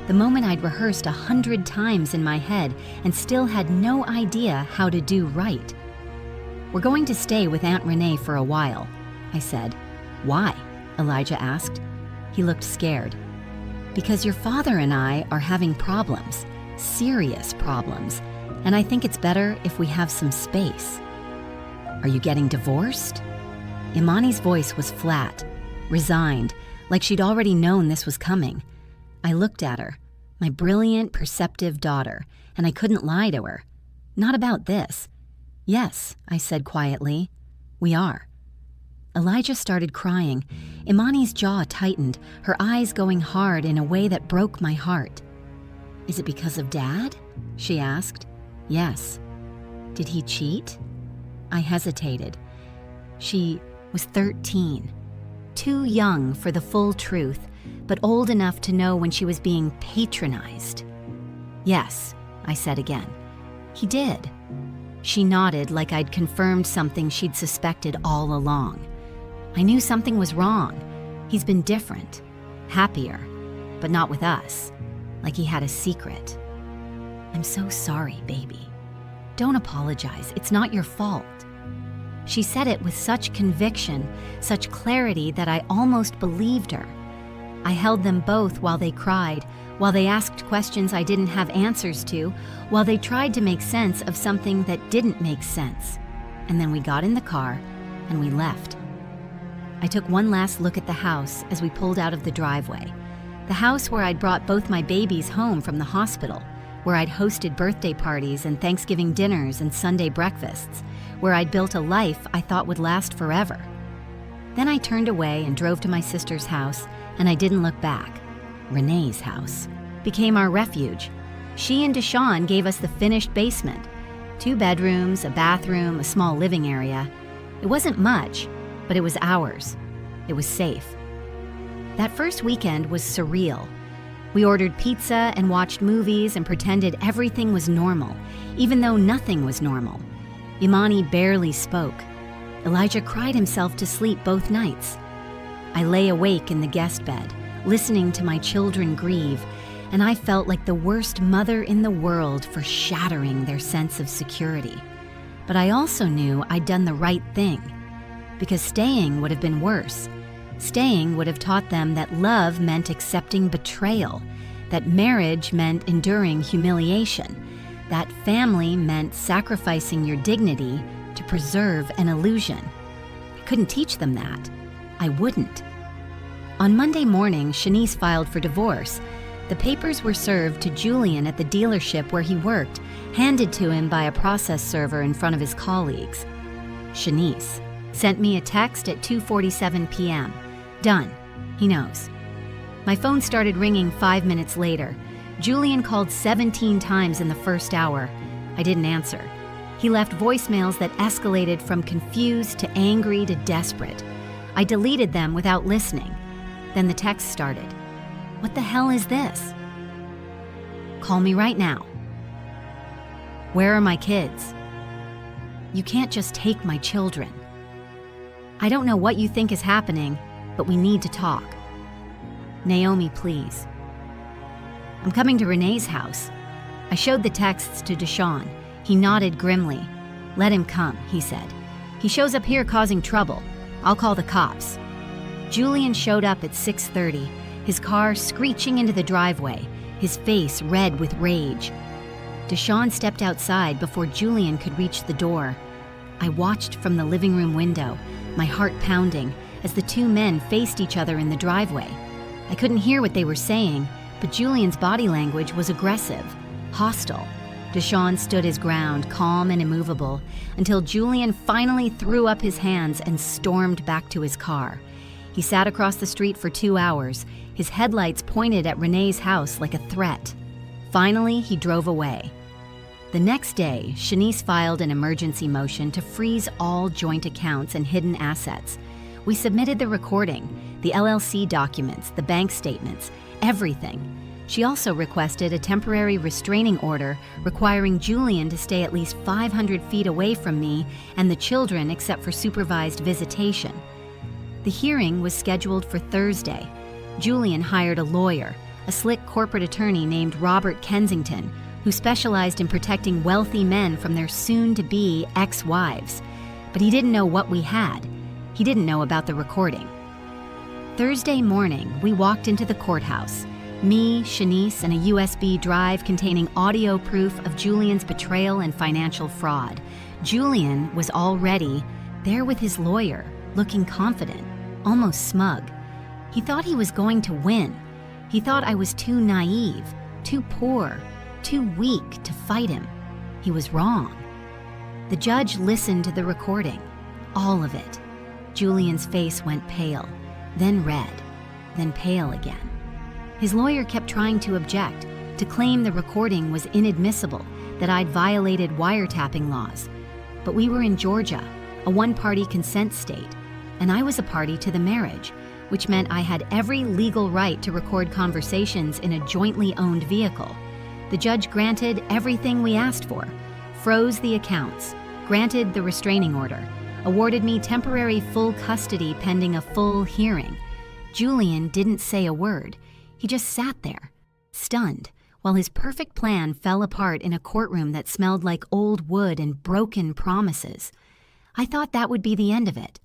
the moment I'd rehearsed 100 times in my head and still had no idea how to do right. "We're going to stay with Aunt Renee for a while," I said. "Why?" Elijah asked. He looked scared. "Because your father and I are having problems, serious problems, and I think it's better if we have some space." "Are you getting divorced?" Imani's voice was flat, resigned, like she'd already known this was coming. I looked at her, my brilliant, perceptive daughter, and I couldn't lie to her. "Not about this." "Yes," I said quietly, "we are." Elijah started crying. Imani's jaw tightened, her eyes going hard in a way that broke my heart. "Is it because of Dad?" she asked. "Yes." "Did he cheat?" I hesitated. She was 13, too young for the full truth, but old enough to know when she was being patronized. "Yes," I said again. "He did." She nodded like I'd confirmed something she'd suspected all along. I knew something was wrong. He's been different, happier, but not with us, like he had a secret. "I'm so sorry, baby. Don't apologize, it's not your fault." She said it with such conviction, such clarity that I almost believed her. I held them both while they cried, while they asked questions I didn't have answers to, while they tried to make sense of something that didn't make sense. And then we got in the car and we left. I took one last look at the house as we pulled out of the driveway. The house where I'd brought both my babies home from the hospital, where I'd hosted birthday parties and Thanksgiving dinners and Sunday breakfasts, where I'd built a life I thought would last forever. Then I turned away and drove to my sister's house, and I didn't look back. Renee's house became our refuge. She and Deshaun gave us the finished basement, 2 bedrooms, a bathroom, a small living area. It wasn't much, but it was ours. It was safe. That first weekend was surreal. We ordered pizza and watched movies and pretended everything was normal, even though nothing was normal. Imani barely spoke. Elijah cried himself to sleep both nights. I lay awake in the guest bed, listening to my children grieve, and I felt like the worst mother in the world for shattering their sense of security. But I also knew I'd done the right thing, because staying would have been worse. Staying would have taught them that love meant accepting betrayal, that marriage meant enduring humiliation, that family meant sacrificing your dignity to preserve an illusion. I couldn't teach them that. I wouldn't. On Monday morning, Shanice filed for divorce. The papers were served to Julian at the dealership where he worked, handed to him by a process server in front of his colleagues. Shanice. Sent me a text at 2:47 p.m. Done. He knows. My phone started ringing 5 minutes later. Julian called 17 times in the first hour. I didn't answer. He left voicemails that escalated from confused to angry to desperate. I deleted them without listening. Then the text started. What the hell is this? Call me right now. Where are my kids? You can't just take my children. I don't know what you think is happening, but we need to talk. Naomi, please. I'm coming to Renee's house. I showed the texts to Deshawn. He nodded grimly. Let him come, he said. He shows up here causing trouble. I'll call the cops. Julian showed up at 6:30, his car screeching into the driveway, his face red with rage. Deshawn stepped outside before Julian could reach the door. I watched from the living room window, my heart pounding, as the two men faced each other in the driveway. I couldn't hear what they were saying, but Julian's body language was aggressive, hostile. Deshawn stood his ground, calm and immovable, until Julian finally threw up his hands and stormed back to his car. He sat across the street for 2 hours, his headlights pointed at Renee's house like a threat. Finally, he drove away. The next day, Shanice filed an emergency motion to freeze all joint accounts and hidden assets. We submitted the recording, the LLC documents, the bank statements, everything. She also requested a temporary restraining order requiring Julian to stay at least 500 feet away from me and the children except for supervised visitation. The hearing was scheduled for Thursday. Julian hired a lawyer, a slick corporate attorney named Robert Kensington, who specialized in protecting wealthy men from their soon-to-be ex-wives. But he didn't know what we had. He didn't know about the recording. Thursday morning, we walked into the courthouse. Me, Shanice, and a USB drive containing audio proof of Julian's betrayal and financial fraud. Julian was already there with his lawyer, looking confident, almost smug. He thought he was going to win. He thought I was too naive, too poor, too weak to fight him. He was wrong. The judge listened to the recording, all of it. Julian's face went pale, then red, then pale again. His lawyer kept trying to object, to claim the recording was inadmissible, that I'd violated wiretapping laws. But we were in Georgia, a one-party consent state, and I was a party to the marriage, which meant I had every legal right to record conversations in a jointly owned vehicle. The judge granted everything we asked for, froze the accounts, granted the restraining order, awarded me temporary full custody pending a full hearing. Julian didn't say a word. He just sat there, stunned, while his perfect plan fell apart in a courtroom that smelled like old wood and broken promises. I thought that would be the end of it,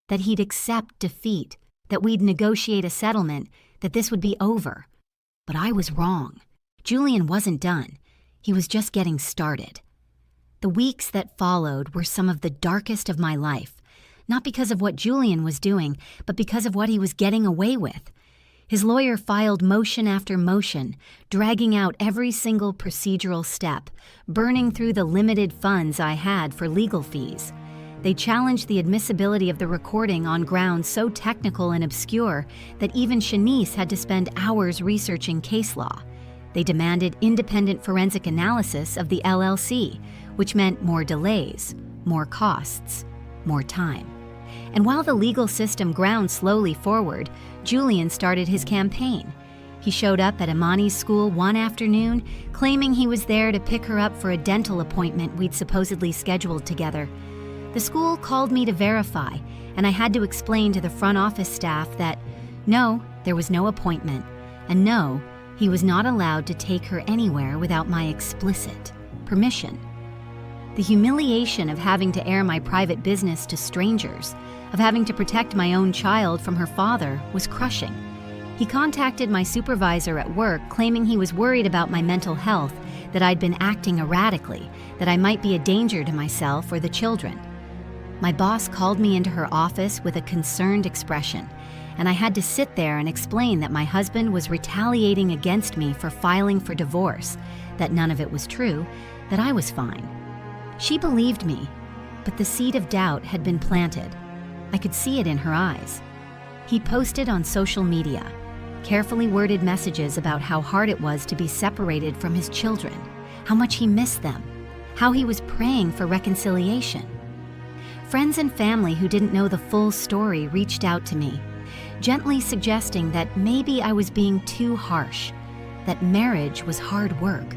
that he'd accept defeat, that we'd negotiate a settlement, that this would be over. But I was wrong. Julian wasn't done. He was just getting started. The weeks that followed were some of the darkest of my life, not because of what Julian was doing, but because of what he was getting away with. His lawyer filed motion after motion, dragging out every single procedural step, burning through the limited funds I had for legal fees. They challenged the admissibility of the recording on grounds so technical and obscure that even Shanice had to spend hours researching case law. They demanded independent forensic analysis of the LLC, which meant more delays, more costs, more time. And while the legal system ground slowly forward, Julian started his campaign. He showed up at Imani's school one afternoon, claiming he was there to pick her up for a dental appointment we'd supposedly scheduled together. The school called me to verify, and I had to explain to the front office staff that, no, there was no appointment, and no, he was not allowed to take her anywhere without my explicit permission. The humiliation of having to air my private business to strangers, of having to protect my own child from her father, was crushing. He contacted my supervisor at work, claiming he was worried about my mental health, that I'd been acting erratically, that I might be a danger to myself or the children. My boss called me into her office with a concerned expression, and I had to sit there and explain that my husband was retaliating against me for filing for divorce, that none of it was true, that I was fine. She believed me, but the seed of doubt had been planted. I could see it in her eyes. He posted on social media, carefully worded messages about how hard it was to be separated from his children, how much he missed them, how he was praying for reconciliation. Friends and family who didn't know the full story reached out to me, gently suggesting that maybe I was being too harsh, that marriage was hard work,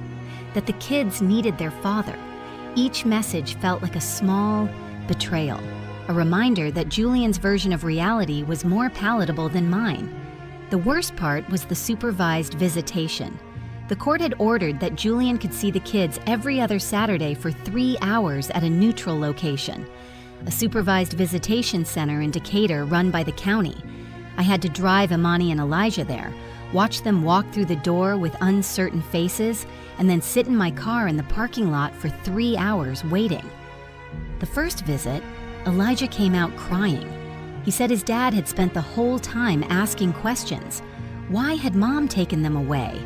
that the kids needed their father. Each message felt like a small betrayal, a reminder that Julian's version of reality was more palatable than mine. The worst part was the supervised visitation. The court had ordered that Julian could see the kids every other Saturday for 3 hours at a neutral location, a supervised visitation center in Decatur run by the county. I had to drive Imani and Elijah there, watch them walk through the door with uncertain faces, and then sit in my car in the parking lot for 3 hours waiting. The first visit, Elijah came out crying. He said his dad had spent the whole time asking questions. Why had Mom taken them away?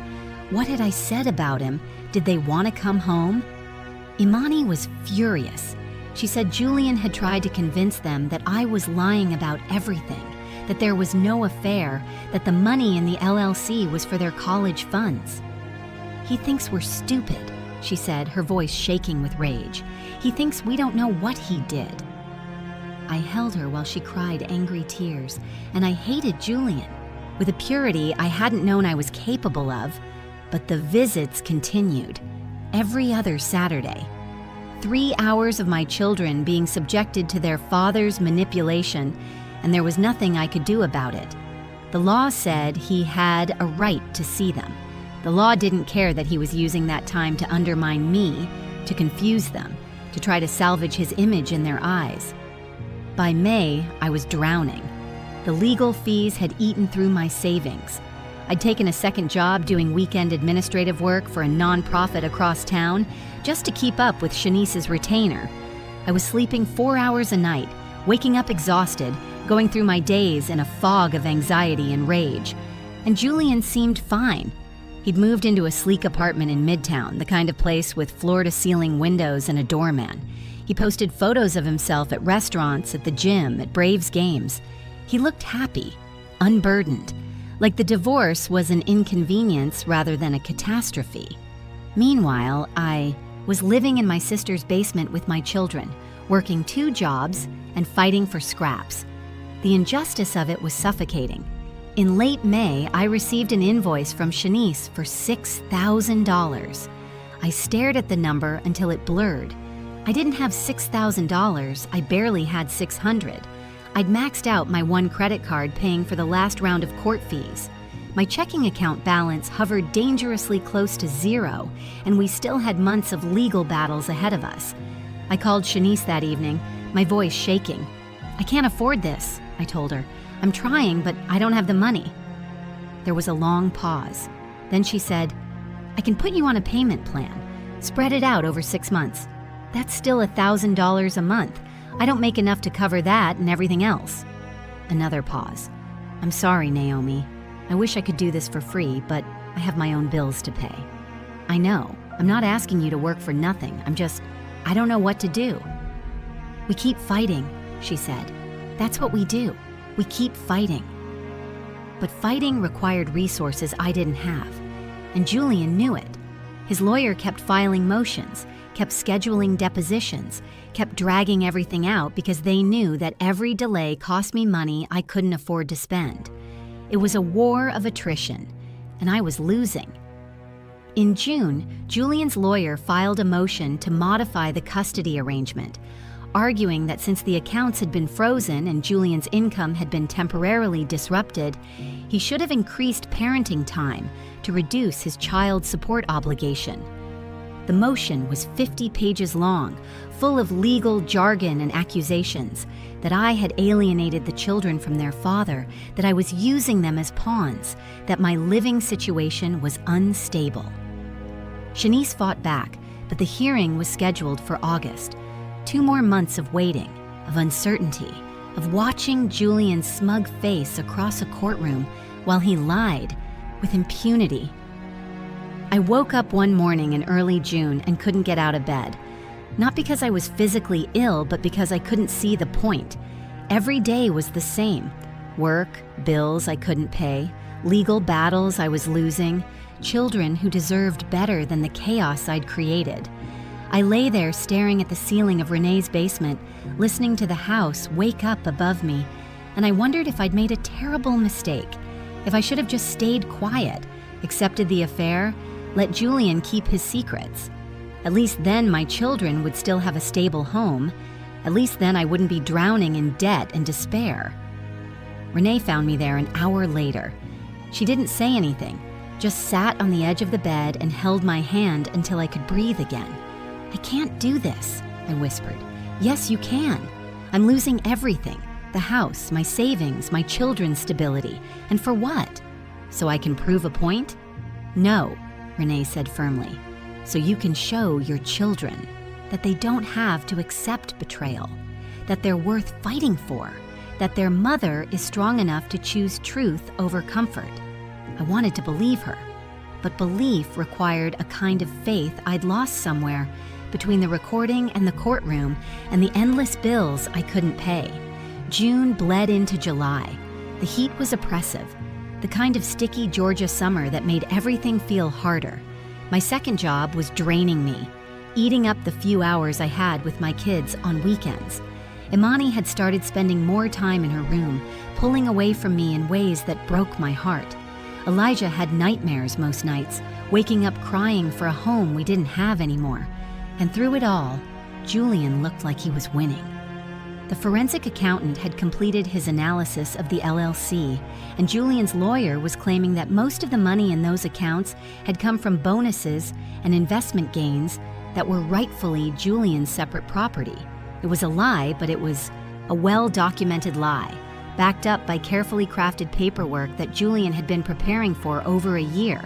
What had I said about him? Did they want to come home? Imani was furious. She said Julian had tried to convince them that I was lying about everything, that there was no affair, that the money in the LLC was for their college funds. He thinks we're stupid, she said, her voice shaking with rage. He thinks we don't know what he did. I held her while she cried angry tears, and I hated Julian with a purity I hadn't known I was capable of. But the visits continued, every other Saturday. 3 hours of my children being subjected to their father's manipulation, and there was nothing I could do about it. The law said he had a right to see them. The law didn't care that he was using that time to undermine me, to confuse them, to try to salvage his image in their eyes. By May, I was drowning. The legal fees had eaten through my savings. I'd taken a second job doing weekend administrative work for a nonprofit across town just to keep up with Shanice's retainer. I was sleeping 4 hours a night, waking up exhausted, going through my days in a fog of anxiety and rage. And Julian seemed fine. He'd moved into a sleek apartment in Midtown, the kind of place with floor-to-ceiling windows and a doorman. He posted photos of himself at restaurants, at the gym, at Braves games. He looked happy, unburdened, like the divorce was an inconvenience rather than a catastrophe. Meanwhile, I was living in my sister's basement with my children, working 2 jobs and fighting for scraps. The injustice of it was suffocating. In late May, I received an invoice from Shanice for $6,000. I stared at the number until it blurred. I didn't have $6,000, I barely had $600. I'd maxed out my one credit card paying for the last round of court fees. My checking account balance hovered dangerously close to zero, and we still had months of legal battles ahead of us. I called Shanice that evening, my voice shaking. "I can't afford this," I told her. "I'm trying, but I don't have the money." There was a long pause. Then she said, "I can put you on a payment plan. Spread it out over 6 months. That's still $1,000 a month. I don't make enough to cover that and everything else." Another pause. "I'm sorry, Naomi. I wish I could do this for free, but I have my own bills to pay." "I know. I'm not asking you to work for nothing. I don't know what to do." "We keep fighting," she said. "That's what we do. We keep fighting." But fighting required resources I didn't have, and Julian knew it. His lawyer kept filing motions, kept scheduling depositions, kept dragging everything out because they knew that every delay cost me money I couldn't afford to spend. It was a war of attrition, and I was losing. In June, Julian's lawyer filed a motion to modify the custody arrangement, arguing that since the accounts had been frozen and Julian's income had been temporarily disrupted, he should have increased parenting time to reduce his child support obligation. The motion was 50 pages long, full of legal jargon and accusations, that I had alienated the children from their father, that I was using them as pawns, that my living situation was unstable. Shanice fought back, but the hearing was scheduled for August. 2 more months of waiting, of uncertainty, of watching Julian's smug face across a courtroom while he lied with impunity. I woke up one morning in early June and couldn't get out of bed. Not because I was physically ill, but because I couldn't see the point. Every day was the same. Work, bills I couldn't pay, legal battles I was losing, children who deserved better than the chaos I'd created. I lay there staring at the ceiling of Renee's basement, listening to the house wake up above me, and I wondered if I'd made a terrible mistake, if I should have just stayed quiet, accepted the affair, let Julian keep his secrets. At least then my children would still have a stable home. At least then I wouldn't be drowning in debt and despair. Renee found me there an hour later. She didn't say anything, just sat on the edge of the bed and held my hand until I could breathe again. "I can't do this," I whispered. "Yes, you can. I'm losing everything. The house, my savings, my children's stability. And for what? So I can prove a point?" "No," Renee said firmly. "So you can show your children that they don't have to accept betrayal, that they're worth fighting for, that their mother is strong enough to choose truth over comfort." I wanted to believe her, but belief required a kind of faith I'd lost somewhere between the recording and the courtroom and the endless bills I couldn't pay. June bled into July. The heat was oppressive, the kind of sticky Georgia summer that made everything feel harder. My second job was draining me, eating up the few hours I had with my kids on weekends. Imani had started spending more time in her room, pulling away from me in ways that broke my heart. Elijah had nightmares most nights, waking up crying for a home we didn't have anymore. And through it all, Julian looked like he was winning. The forensic accountant had completed his analysis of the LLC, and Julian's lawyer was claiming that most of the money in those accounts had come from bonuses and investment gains that were rightfully Julian's separate property. It was a lie, but it was a well-documented lie, backed up by carefully crafted paperwork that Julian had been preparing for over a year.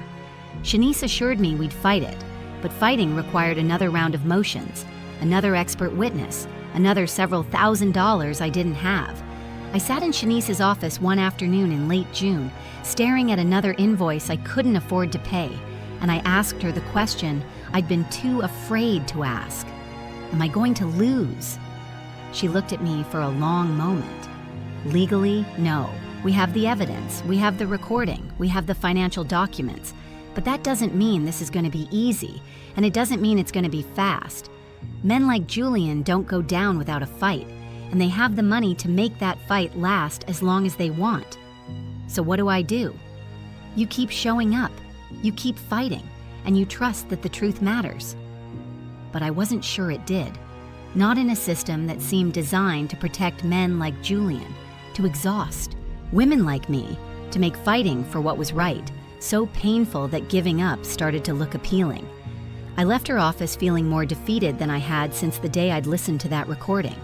Shanice assured me we'd fight it, but fighting required another round of motions, another expert witness, another several $1,000s I didn't have. I sat in Shanice's office one afternoon in late June, staring at another invoice I couldn't afford to pay, and I asked her the question I'd been too afraid to ask. Am I going to lose? She looked at me for a long moment. Legally, no. We have the evidence, we have the recording, we have the financial documents, but that doesn't mean this is going to be easy, and it doesn't mean it's going to be fast. Men like Julian don't go down without a fight, and they have the money to make that fight last as long as they want. So what do? You keep showing up, you keep fighting, and you trust that the truth matters. But I wasn't sure it did. Not in a system that seemed designed to protect men like Julian, to exhaust women like me, to make fighting for what was right so painful that giving up started to look appealing. I left her office feeling more defeated than I had since the day I'd listened to that recording.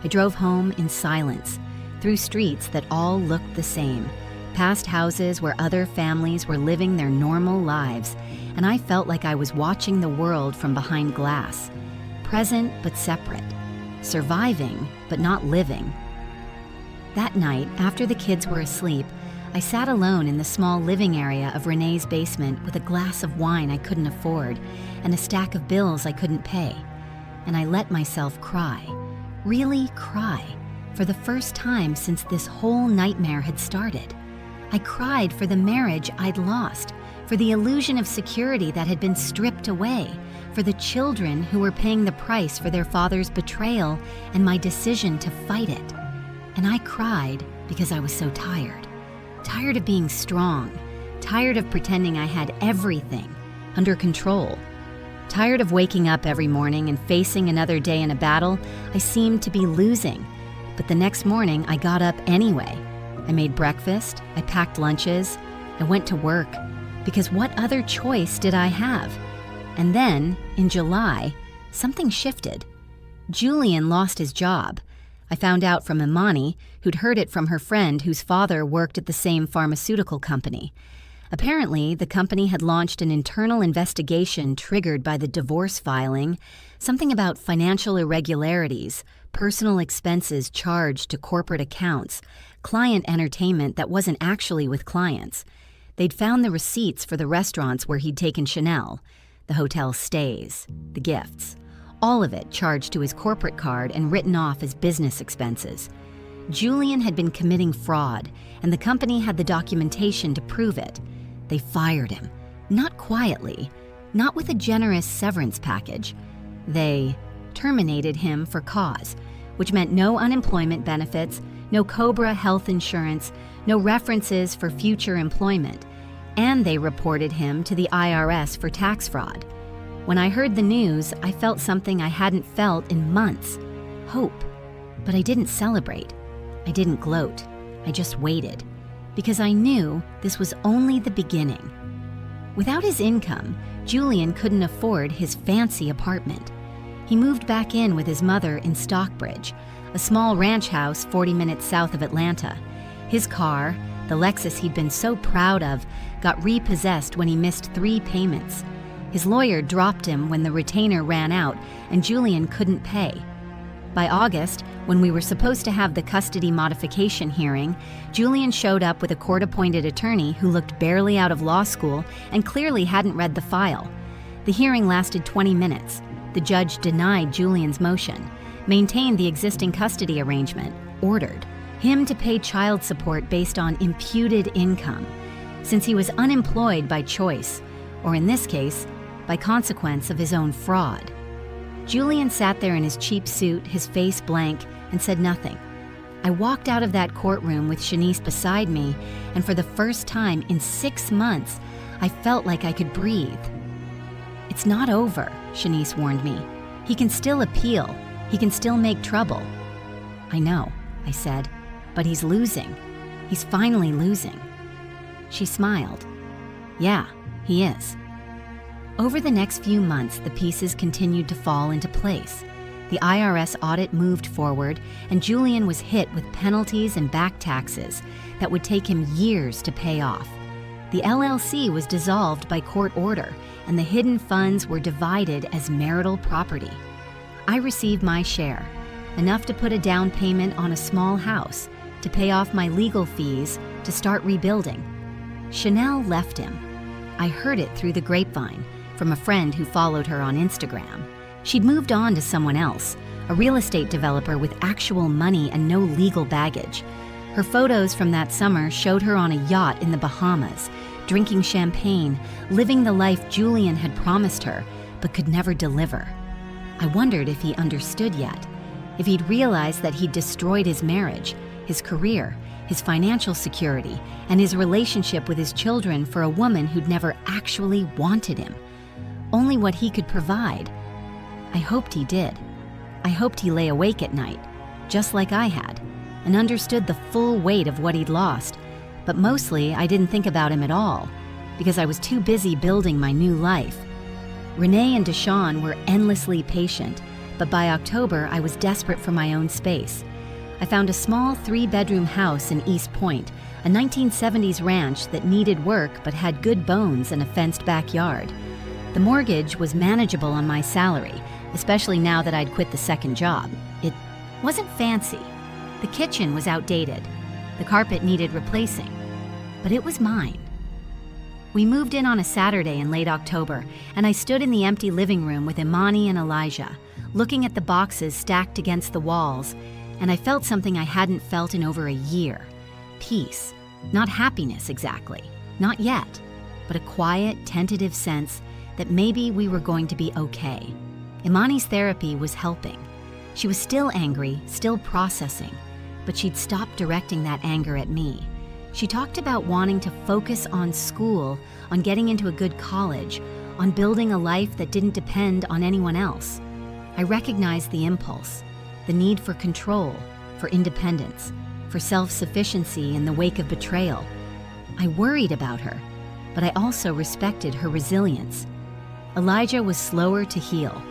I drove home in silence, through streets that all looked the same, past houses where other families were living their normal lives, and I felt like I was watching the world from behind glass, present but separate, surviving but not living. That night, after the kids were asleep, I sat alone in the small living area of Renee's basement with a glass of wine I couldn't afford and a stack of bills I couldn't pay. And I let myself cry, really cry, for the first time since this whole nightmare had started. I cried for the marriage I'd lost, for the illusion of security that had been stripped away, for the children who were paying the price for their father's betrayal and my decision to fight it. And I cried because I was so tired. Tired of being strong, tired of pretending I had everything under control, tired of waking up every morning and facing another day in a battle I seemed to be losing. But the next morning, I got up anyway. I made breakfast, I packed lunches, I went to work, because what other choice did I have? And then, in July, something shifted. Julian lost his job. I found out from Imani, who'd heard it from her friend whose father worked at the same pharmaceutical company. Apparently, the company had launched an internal investigation triggered by the divorce filing, something about financial irregularities, personal expenses charged to corporate accounts, client entertainment that wasn't actually with clients. They'd found the receipts for the restaurants where he'd taken Chanel, the hotel stays, the gifts. all of it charged to his corporate card and written off as business expenses. Julian had been committing fraud, and the company had the documentation to prove it. They fired him, not quietly, not with a generous severance package. They terminated him for cause, which meant no unemployment benefits, no COBRA health insurance, no references for future employment, and they reported him to the IRS for tax fraud. When I heard the news, I felt something I hadn't felt in months: hope. But I didn't celebrate. I didn't gloat. I just waited, because I knew this was only the beginning. Without his income, Julian couldn't afford his fancy apartment. He moved back in with his mother in Stockbridge, a small ranch house 40 minutes south of Atlanta. His car, the Lexus he'd been so proud of, got repossessed when he missed 3 payments. His lawyer dropped him when the retainer ran out and Julian couldn't pay. By August, when we were supposed to have the custody modification hearing, Julian showed up with a court-appointed attorney who looked barely out of law school and clearly hadn't read the file. The hearing lasted 20 minutes. The judge denied Julian's motion, maintained the existing custody arrangement, ordered him to pay child support based on imputed income, since he was unemployed by choice, or in this case, by consequence of his own fraud. Julian sat there in his cheap suit, his face blank, and said nothing. I walked out of that courtroom with Shanice beside me, and for the first time in 6 months, I felt like I could breathe. "It's not over," Shanice warned me. "He can still appeal. He can still make trouble." "I know," I said, "but he's losing. He's finally losing." She smiled. "Yeah, he is." Over the next few months, the pieces continued to fall into place. The IRS audit moved forward, and Julian was hit with penalties and back taxes that would take him years to pay off. The LLC was dissolved by court order, and the hidden funds were divided as marital property. I received my share, enough to put a down payment on a small house, to pay off my legal fees, to start rebuilding. Chanel left him. I heard it through the grapevine, from a friend who followed her on Instagram. She'd moved on to someone else, a real estate developer with actual money and no legal baggage. Her photos from that summer showed her on a yacht in the Bahamas, drinking champagne, living the life Julian had promised her, but could never deliver. I wondered if he understood yet, if he'd realized that he'd destroyed his marriage, his career, his financial security, and his relationship with his children for a woman who'd never actually wanted him. Only what he could provide. I hoped he did. I hoped he lay awake at night, just like I had, and understood the full weight of what he'd lost. But mostly, I didn't think about him at all, because I was too busy building my new life. Renee and Deshawn were endlessly patient, but by October, I was desperate for my own space. I found a small 3-bedroom house in East Point, a 1970s ranch that needed work but had good bones and a fenced backyard. The mortgage was manageable on my salary, especially now that I'd quit the second job. It wasn't fancy. The kitchen was outdated. The carpet needed replacing. But it was mine. We moved in on a Saturday in late October, and I stood in the empty living room with Imani and Elijah, looking at the boxes stacked against the walls, and I felt something I hadn't felt in over a year. Peace. Not happiness exactly. Not yet. But a quiet, tentative sense that maybe we were going to be okay. Imani's therapy was helping. She was still angry, still processing, but she'd stopped directing that anger at me. She talked about wanting to focus on school, on getting into a good college, on building a life that didn't depend on anyone else. I recognized the impulse, the need for control, for independence, for self-sufficiency in the wake of betrayal. I worried about her, but I also respected her resilience. Elijah was slower to heal.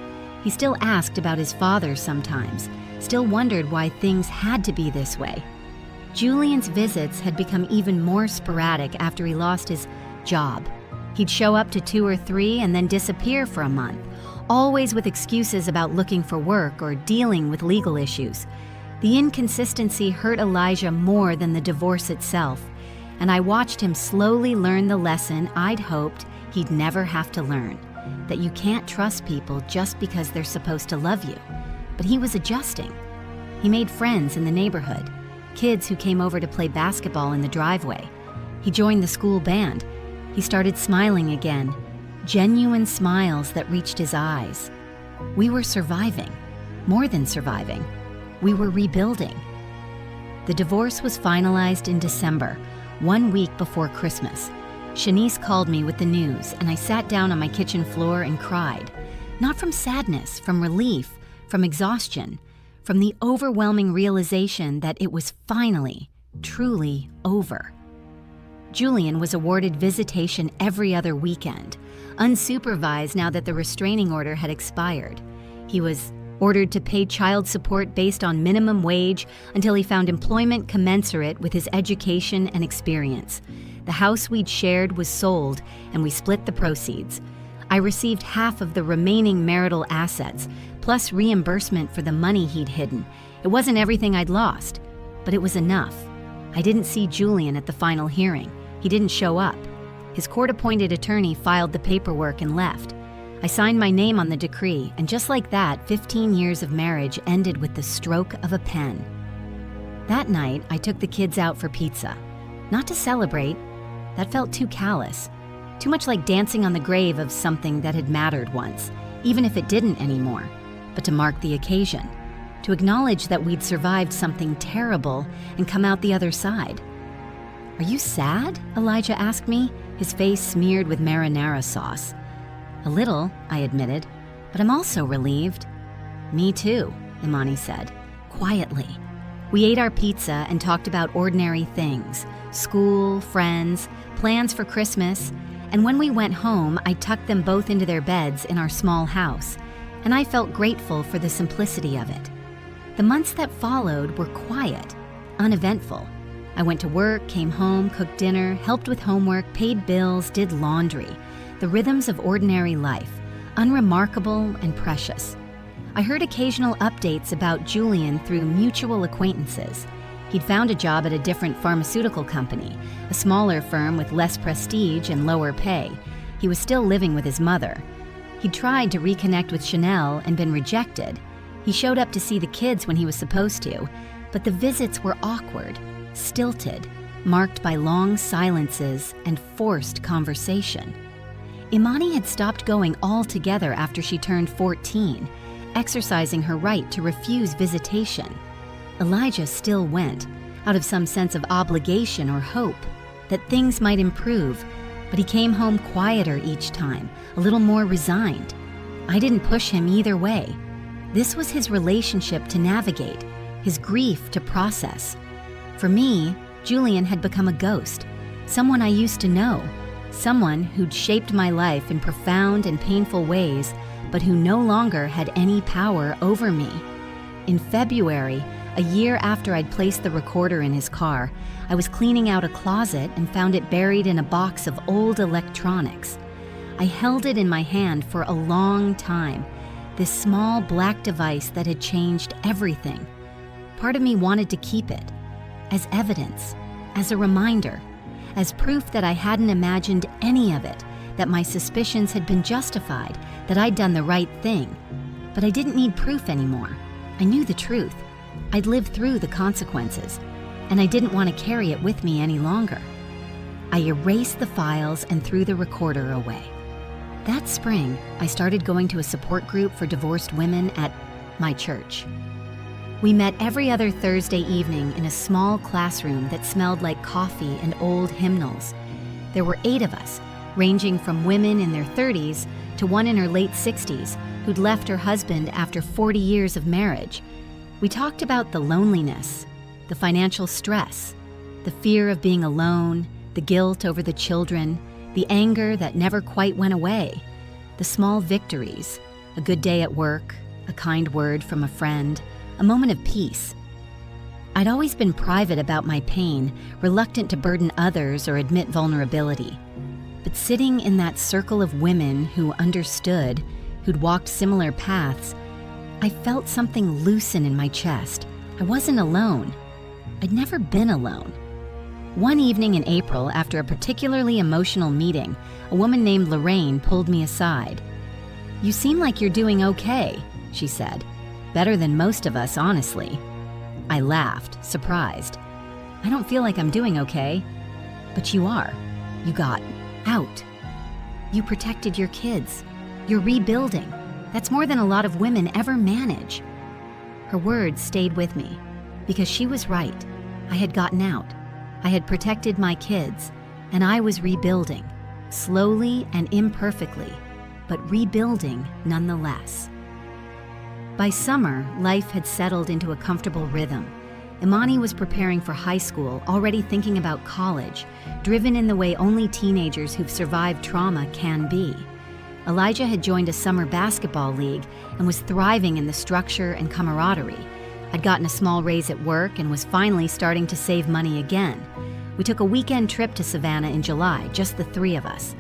He still asked about his father sometimes, still wondered why things had to be this way. Julian's visits had become even more sporadic after he lost his job. He'd show up to 2 or 3 and then disappear for a month, always with excuses about looking for work or dealing with legal issues. The inconsistency hurt Elijah more than the divorce itself, and I watched him slowly learn the lesson I'd hoped he'd never have to learn. that you can't trust people just because they're supposed to love you. But he was adjusting. He made friends in the neighborhood, kids who came over to play basketball in the driveway. He joined the school band. He started smiling again, genuine smiles that reached his eyes. We were surviving, more than surviving. We were rebuilding. The divorce was finalized in December, 1 week before Christmas. Shanice called me with the news, and I sat down on my kitchen floor and cried. Not from sadness, from relief, from exhaustion, from the overwhelming realization that it was finally, truly over. Julian was awarded visitation every other weekend, unsupervised now that the restraining order had expired. He was ordered to pay child support based on minimum wage until he found employment commensurate with his education and experience. The house we'd shared was sold, and we split the proceeds. I received half of the remaining marital assets, plus reimbursement for the money he'd hidden. It wasn't everything I'd lost, but it was enough. I didn't see Julian at the final hearing. He didn't show up. His court-appointed attorney filed the paperwork and left. I signed my name on the decree, and just like that, 15 years of marriage ended with the stroke of a pen. That night, I took the kids out for pizza. Not to celebrate. That felt too callous. Too much like dancing on the grave of something that had mattered once, even if it didn't anymore, but to mark the occasion. To acknowledge that we'd survived something terrible and come out the other side. "Are you sad?" Elijah asked me, his face smeared with marinara sauce. "A little," I admitted, "but I'm also relieved." "Me too," Imani said, quietly. We ate our pizza and talked about ordinary things, school, friends, plans for Christmas, and when we went home, I tucked them both into their beds in our small house, and I felt grateful for the simplicity of it. The months that followed were quiet, uneventful. I went to work, came home, cooked dinner, helped with homework, paid bills, did laundry. The rhythms of ordinary life, unremarkable and precious. I heard occasional updates about Julian through mutual acquaintances. He'd found a job at a different pharmaceutical company, a smaller firm with less prestige and lower pay. He was still living with his mother. He'd tried to reconnect with Chanel and been rejected. He showed up to see the kids when he was supposed to, but the visits were awkward, stilted, marked by long silences and forced conversation. Imani had stopped going altogether after she turned 14, exercising her right to refuse visitation. Elijah still went, out of some sense of obligation or hope that things might improve, but he came home quieter each time, a little more resigned. I didn't push him either way. This was his relationship to navigate, his grief to process. For me, Julian had become a ghost, someone I used to know, someone who'd shaped my life in profound and painful ways, but who no longer had any power over me. In February, a year after I'd placed the recorder in his car, I was cleaning out a closet and found it buried in a box of old electronics. I held it in my hand for a long time, this small black device that had changed everything. Part of me wanted to keep it, as evidence, as a reminder, as proof that I hadn't imagined any of it, that my suspicions had been justified, that I'd done the right thing. But I didn't need proof anymore. I knew the truth. I'd lived through the consequences, and I didn't want to carry it with me any longer. I erased the files and threw the recorder away. That spring, I started going to a support group for divorced women at my church. We met every other Thursday evening in a small classroom that smelled like coffee and old hymnals. There were 8 of us, ranging from women in their 30s to one in her late 60s who'd left her husband after 40 years of marriage. We talked about the loneliness, the financial stress, the fear of being alone, the guilt over the children, the anger that never quite went away, the small victories, a good day at work, a kind word from a friend, a moment of peace. I'd always been private about my pain, reluctant to burden others or admit vulnerability. But sitting in that circle of women who understood, who'd walked similar paths, I felt something loosen in my chest. I wasn't alone. I'd never been alone. One evening in April, after a particularly emotional meeting, a woman named Lorraine pulled me aside. "You seem like you're doing okay," she said. "Better than most of us, honestly." I laughed, surprised. "I don't feel like I'm doing okay." "But you are. You got out. You protected your kids. You're rebuilding. That's more than a lot of women ever manage." Her words stayed with me, because she was right. I had gotten out. I had protected my kids, and I was rebuilding, slowly and imperfectly, but rebuilding nonetheless. By summer, life had settled into a comfortable rhythm. Imani was preparing for high school, already thinking about college, driven in the way only teenagers who've survived trauma can be. Elijah had joined a summer basketball league and was thriving in the structure and camaraderie. I'd gotten a small raise at work and was finally starting to save money again. We took a weekend trip to Savannah in July, just the three of us.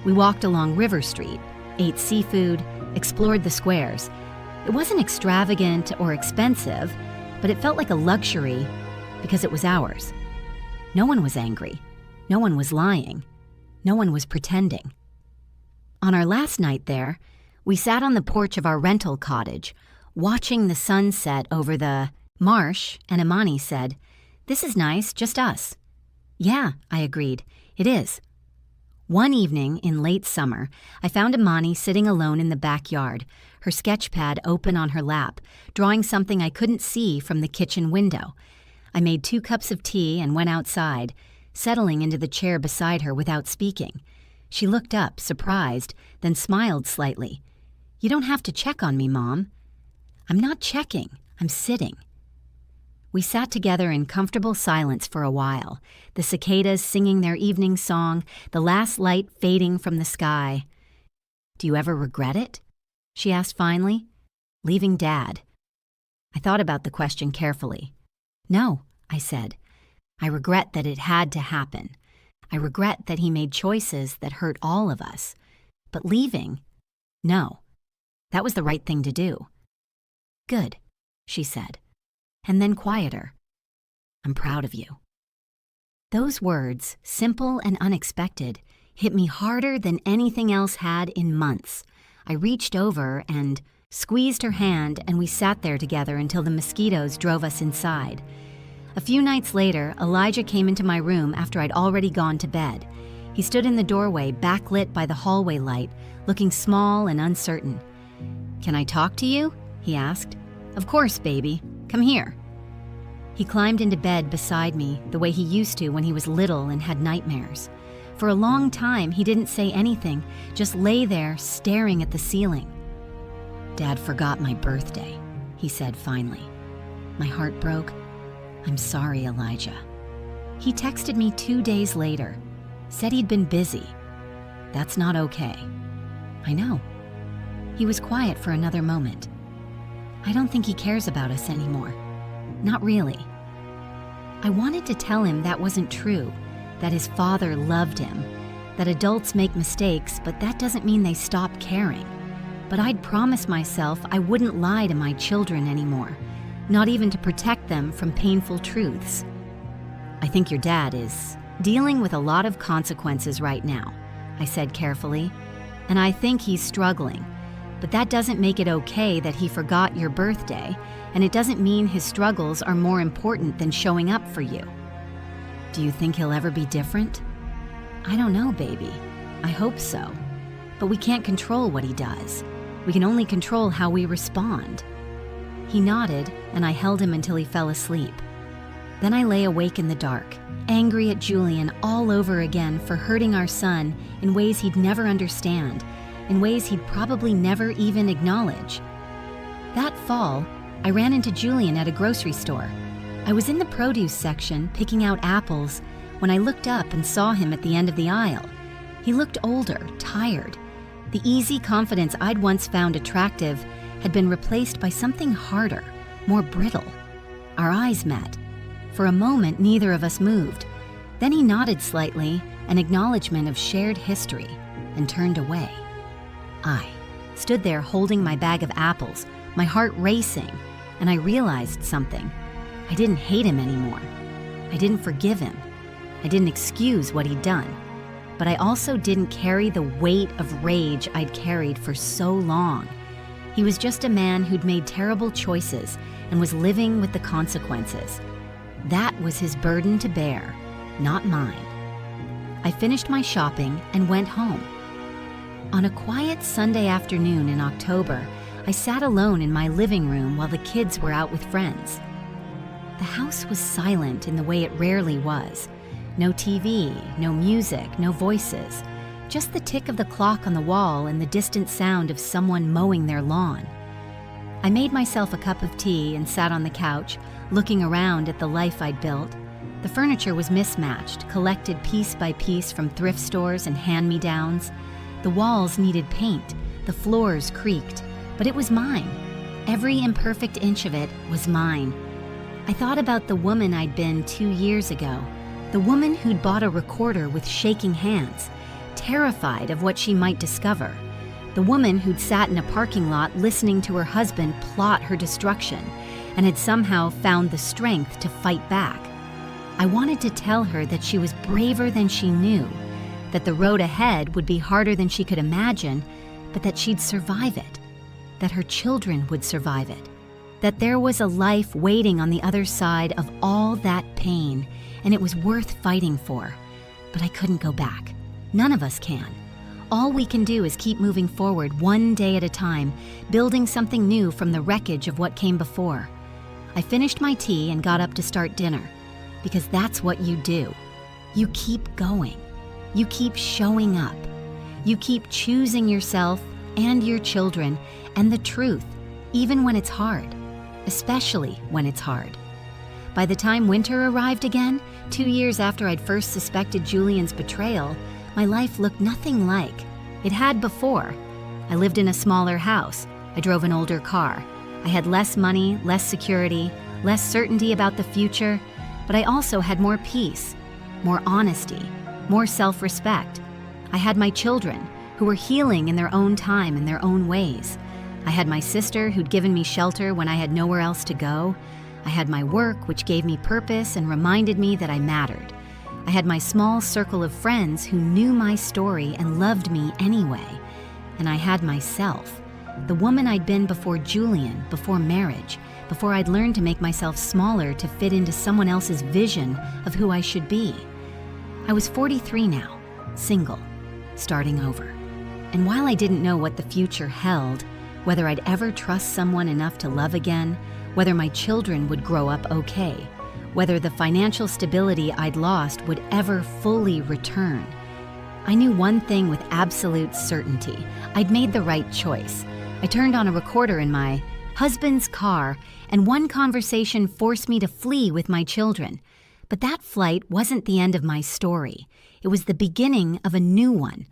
We walked along River Street, ate seafood, explored the squares. It wasn't extravagant or expensive, but it felt like a luxury because it was ours. No one was angry. No one was lying. No one was pretending. On our last night there, we sat on the porch of our rental cottage, watching the sun set over the marsh, and Imani said, "This is nice, just us." "Yeah," I agreed, "it is." One evening in late summer, I found Imani sitting alone in the backyard, her sketch pad open on her lap, drawing something I couldn't see from the kitchen window. I made 2 cups of tea and went outside, settling into the chair beside her without speaking. She looked up, surprised, then smiled slightly. "You don't have to check on me, Mom." "I'm not checking, I'm sitting." We sat together in comfortable silence for a while, the cicadas singing their evening song, the last light fading from the sky. "Do you ever regret it?" she asked finally. "Leaving Dad?" I thought about the question carefully. "No," I said. "I regret that it had to happen. I regret that he made choices that hurt all of us. But leaving? No. That was the right thing to do." "Good," she said, and then quieter. "I'm proud of you." Those words, simple and unexpected, hit me harder than anything else had in months. I reached over and squeezed her hand, and we sat there together until the mosquitoes drove us inside. A few nights later, Elijah came into my room after I'd already gone to bed. He stood in the doorway, backlit by the hallway light, looking small and uncertain. "Can I talk to you?" he asked. "Of course, baby. Come here." He climbed into bed beside me the way he used to when he was little and had nightmares. For a long time, he didn't say anything, just lay there staring at the ceiling. "Dad forgot my birthday," he said finally. My heart broke. "I'm sorry, Elijah." He texted me 2 days later, said he'd been busy. "That's not okay." "I know." He was quiet for another moment. "I don't think he cares about us anymore. Not really." I wanted to tell him that wasn't true, that his father loved him, that adults make mistakes, but that doesn't mean they stop caring. But I'd promised myself I wouldn't lie to my children anymore, not even to protect them from painful truths. "I think your dad is dealing with a lot of consequences right now," I said carefully, "and I think he's struggling. But that doesn't make it okay that he forgot your birthday, and it doesn't mean his struggles are more important than showing up for you." "Do you think he'll ever be different?" "I don't know, baby. I hope so. But we can't control what he does. We can only control how we respond." He nodded, and I held him until he fell asleep. Then I lay awake in the dark, angry at Julian all over again for hurting our son in ways he'd never understand, in ways he'd probably never even acknowledge. That fall, I ran into Julian at a grocery store. I was in the produce section picking out apples when I looked up and saw him at the end of the aisle. He looked older, tired. The easy confidence I'd once found attractive had been replaced by something harder, more brittle. Our eyes met. For a moment, neither of us moved. Then he nodded slightly, an acknowledgement of shared history, and turned away. I stood there holding my bag of apples, my heart racing, and I realized something. I didn't hate him anymore. I didn't forgive him. I didn't excuse what he'd done. but I also didn't carry the weight of rage I'd carried for so long. He was just a man who'd made terrible choices and was living with the consequences. That was his burden to bear, not mine. I finished my shopping and went home. On a quiet Sunday afternoon in October, I sat alone in my living room while the kids were out with friends. The house was silent in the way it rarely was. No TV, no music, no voices. Just the tick of the clock on the wall and the distant sound of someone mowing their lawn. I made myself a cup of tea and sat on the couch, looking around at the life I'd built. The furniture was mismatched, collected piece by piece from thrift stores and hand-me-downs. The walls needed paint, the floors creaked, but it was mine. Every imperfect inch of it was mine. I thought about the woman I'd been 2 years ago, the woman who'd bought a recorder with shaking hands, terrified of what she might discover, the woman who'd sat in a parking lot listening to her husband plot her destruction and had somehow found the strength to fight back. I wanted to tell her that she was braver than she knew, that the road ahead would be harder than she could imagine, but that she'd survive it, that her children would survive it, that there was a life waiting on the other side of all that pain, and it was worth fighting for. But I couldn't go back. None of us can. All we can do is keep moving forward one day at a time, building something new from the wreckage of what came before. I finished my tea and got up to start dinner, because that's what you do. You keep going. You keep showing up. You keep choosing yourself and your children and the truth, even when it's hard, especially when it's hard. By the time winter arrived again, 2 years after I'd first suspected Julian's betrayal, my life looked nothing like it had before. I lived in a smaller house. I drove an older car. I had less money, less security, less certainty about the future, but I also had more peace, more honesty, more self-respect. I had my children, who were healing in their own time in their own ways. I had my sister who'd given me shelter when I had nowhere else to go. I had my work, which gave me purpose and reminded me that I mattered. I had my small circle of friends who knew my story and loved me anyway. And I had myself, the woman I'd been before Julian, before marriage, before I'd learned to make myself smaller to fit into someone else's vision of who I should be. I was 43 now, single, starting over. And while I didn't know what the future held, whether I'd ever trust someone enough to love again, whether my children would grow up okay, whether the financial stability I'd lost would ever fully return, I knew one thing with absolute certainty. I'd made the right choice. I turned on a recorder in my husband's car, and one conversation forced me to flee with my children. But that flight wasn't the end of my story. It was the beginning of a new one.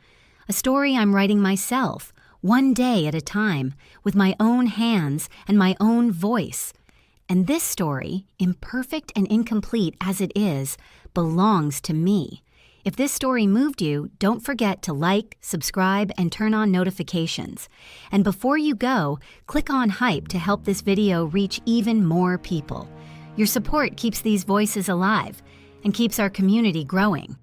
A story I'm writing myself, one day at a time, with my own hands and my own voice. And this story, imperfect and incomplete as it is, belongs to me. If this story moved you, don't forget to like, subscribe, and turn on notifications. And before you go, click on hype to help this video reach even more people. Your support keeps these voices alive and keeps our community growing.